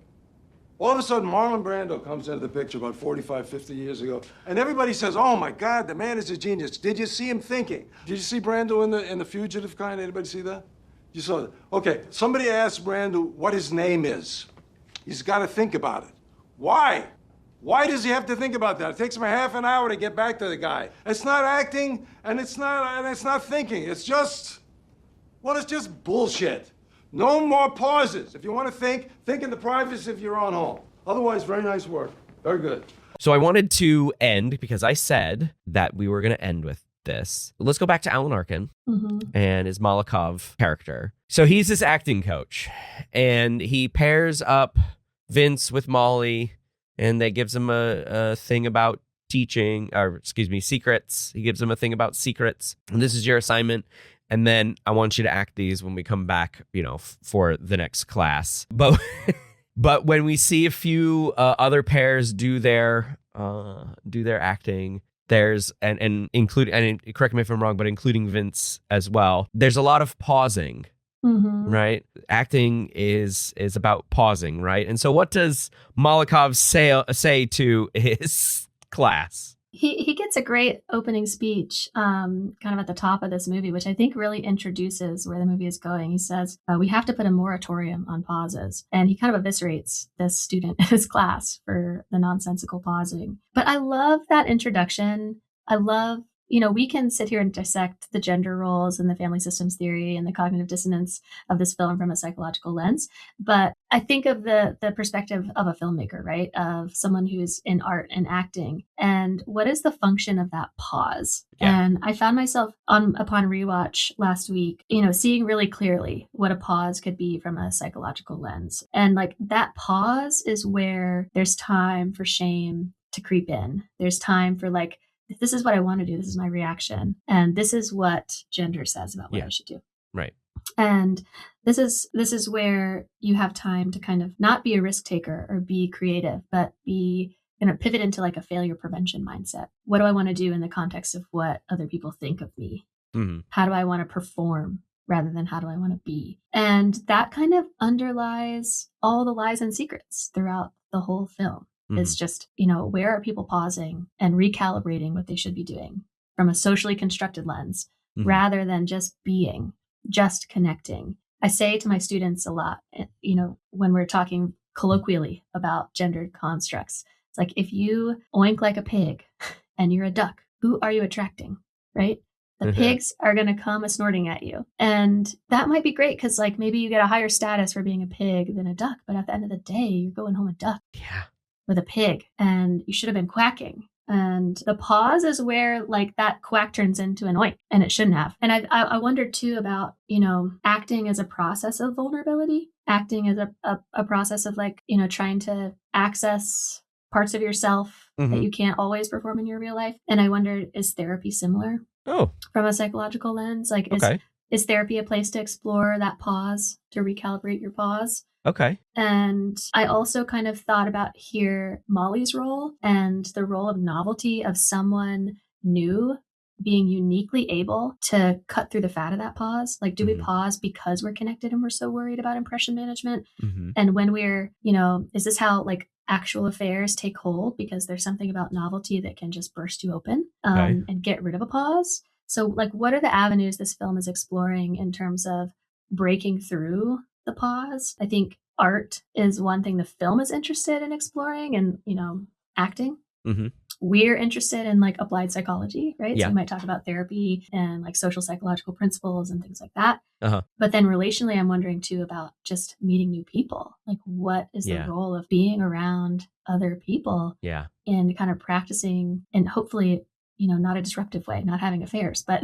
All of a sudden, Marlon Brando comes into the picture about 45, 50 years ago, and everybody says, oh my God, the man is a genius. Did you see him thinking? Did you see Brando in the Fugitive kind? Anybody see that? You saw it. Okay, somebody asked Randall what his name is. He's got to think about it. Why? Why does he have to think about that? It takes him a half an hour to get back to the guy. It's not acting, and it's not thinking. It's just bullshit. No more pauses. If you want to think in the privacy of your own home. Otherwise, very nice work. Very good. So I wanted to end, because I said that we were going to end with this. Let's go back to Alan Arkin and his Malikov character. So he's this acting coach, and he pairs up Vince with Molly, and that gives him a thing about secrets. He gives him a thing about secrets. And this is your assignment. And then I want you to act these when we come back, for the next class. But when we see a few other pairs do their acting, there's and correct me if I'm wrong, but including Vince as well, there's a lot of pausing, right? Acting is about pausing, right? And so what does Malikov say to his class? He gets a great opening speech kind of at the top of this movie, which I think really introduces where the movie is going. He says, we have to put a moratorium on pauses. And he kind of eviscerates this student in his class for the nonsensical pausing. But I love that introduction. I love, we can sit here and dissect the gender roles and the family systems theory and the cognitive dissonance of this film from a psychological lens. But I think of the perspective of a filmmaker, right? Of someone who's in art and acting. And what is the function of that pause? Yeah. And I found myself upon rewatch last week, seeing really clearly what a pause could be from a psychological lens. And like that pause is where there's time for shame to creep in. There's time for like, if this is what I want to do, this is my reaction. And this is what gender says about what I should do. Right. And this is where you have time to kind of not be a risk taker or be creative, but be pivot into like a failure prevention mindset. What do I want to do in the context of what other people think of me? Mm-hmm. How do I want to perform rather than how do I want to be? And that kind of underlies all the lies and secrets throughout the whole film. It's just, where are people pausing and recalibrating what they should be doing from a socially constructed lens rather than just being, just connecting. I say to my students a lot, when we're talking colloquially about gendered constructs, it's like, if you oink like a pig and you're a duck, who are you attracting, right? The pigs are going to come a-snorting at you. And that might be great because like maybe you get a higher status for being a pig than a duck. But at the end of the day, you're going home a duck. Yeah. With a pig, and you should have been quacking. And the pause is where like that quack turns into an oink, and it shouldn't have. And I wondered too about, acting as a process of vulnerability, acting as a process of like, trying to access parts of yourself that you can't always perform in your real life. And I wondered, is therapy similar? Oh, from a psychological lens? Like, is therapy a place to explore that pause, to recalibrate your pause? Okay. And I also kind of thought about here Molly's role and the role of novelty of someone new being uniquely able to cut through the fat of that pause. Like, do we pause because we're connected and we're so worried about impression management? And when we're, is this how like actual affairs take hold? Because there's something about novelty that can just burst you open and get rid of a pause. So like, what are the avenues this film is exploring in terms of breaking through the pause? I think art is one thing the film is interested in exploring, and acting. We're interested in like applied psychology, right? So we might talk about therapy and like social psychological principles and things like that. But then relationally, I'm wondering too about just meeting new people. Like, what is the role of being around other people in kind of practicing, and hopefully not a disruptive way, not having affairs, but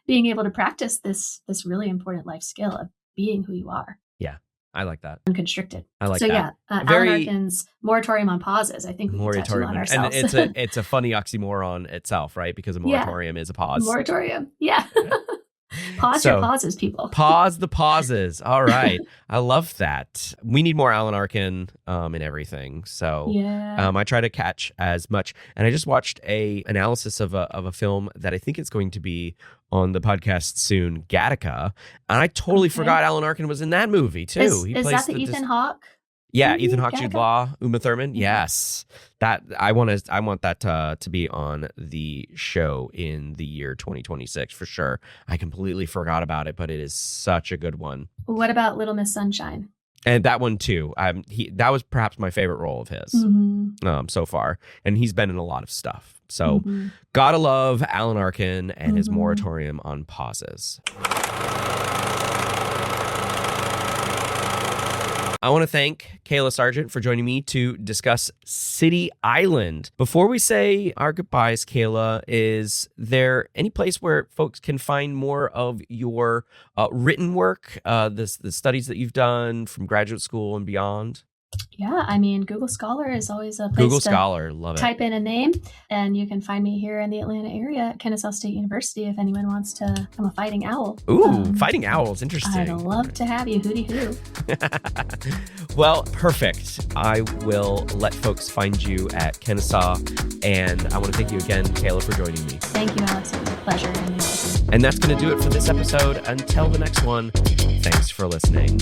being able to practice this really important life skill of being who you are. Yeah, I like that. Unconstricted. I like that. So yeah, Alan Arkin's moratorium on pauses. I think we can tattoo on ourselves. And it's a funny oxymoron itself, right? Because a moratorium is a pause. Moratorium. Yeah. Pause your pauses, people. Pause the pauses. All right. I love that. We need more Alan Arkin in everything. So I try to catch as much. And I just watched a analysis of a film that I think is going to be on the podcast soon, Gattaca. And I totally forgot Alan Arkin was in that movie too. Is that the Ethan Hawke? Yeah, Ethan Hawke, Jude Law, Uma Thurman. Yes, that I want that to be on the show in the year 2026 for sure. I completely forgot about it, but it is such a good one. What about Little Miss Sunshine? And that one too. That was perhaps my favorite role of his so far, and he's been in a lot of stuff. So gotta love Alan Arkin and his moratorium on pauses. I want to thank Kayla Sargent for joining me to discuss City Island. Before we say our goodbyes, Kayla, is there any place where folks can find more of your written work, the studies that you've done from graduate school and beyond? Yeah, I mean, Google Scholar is always a place Google to Scholar, love it. Type in a name, and you can find me here in the Atlanta area at Kennesaw State University if anyone wants to become a fighting owl. Ooh, fighting owls, interesting. I'd love to have you, hooty hoo. Well, perfect. I will let folks find you at Kennesaw, and I want to thank you again, Kayla, for joining me. Thank you, Alex. It was a pleasure. And that's going to do it for this episode. Until the next one, thanks for listening.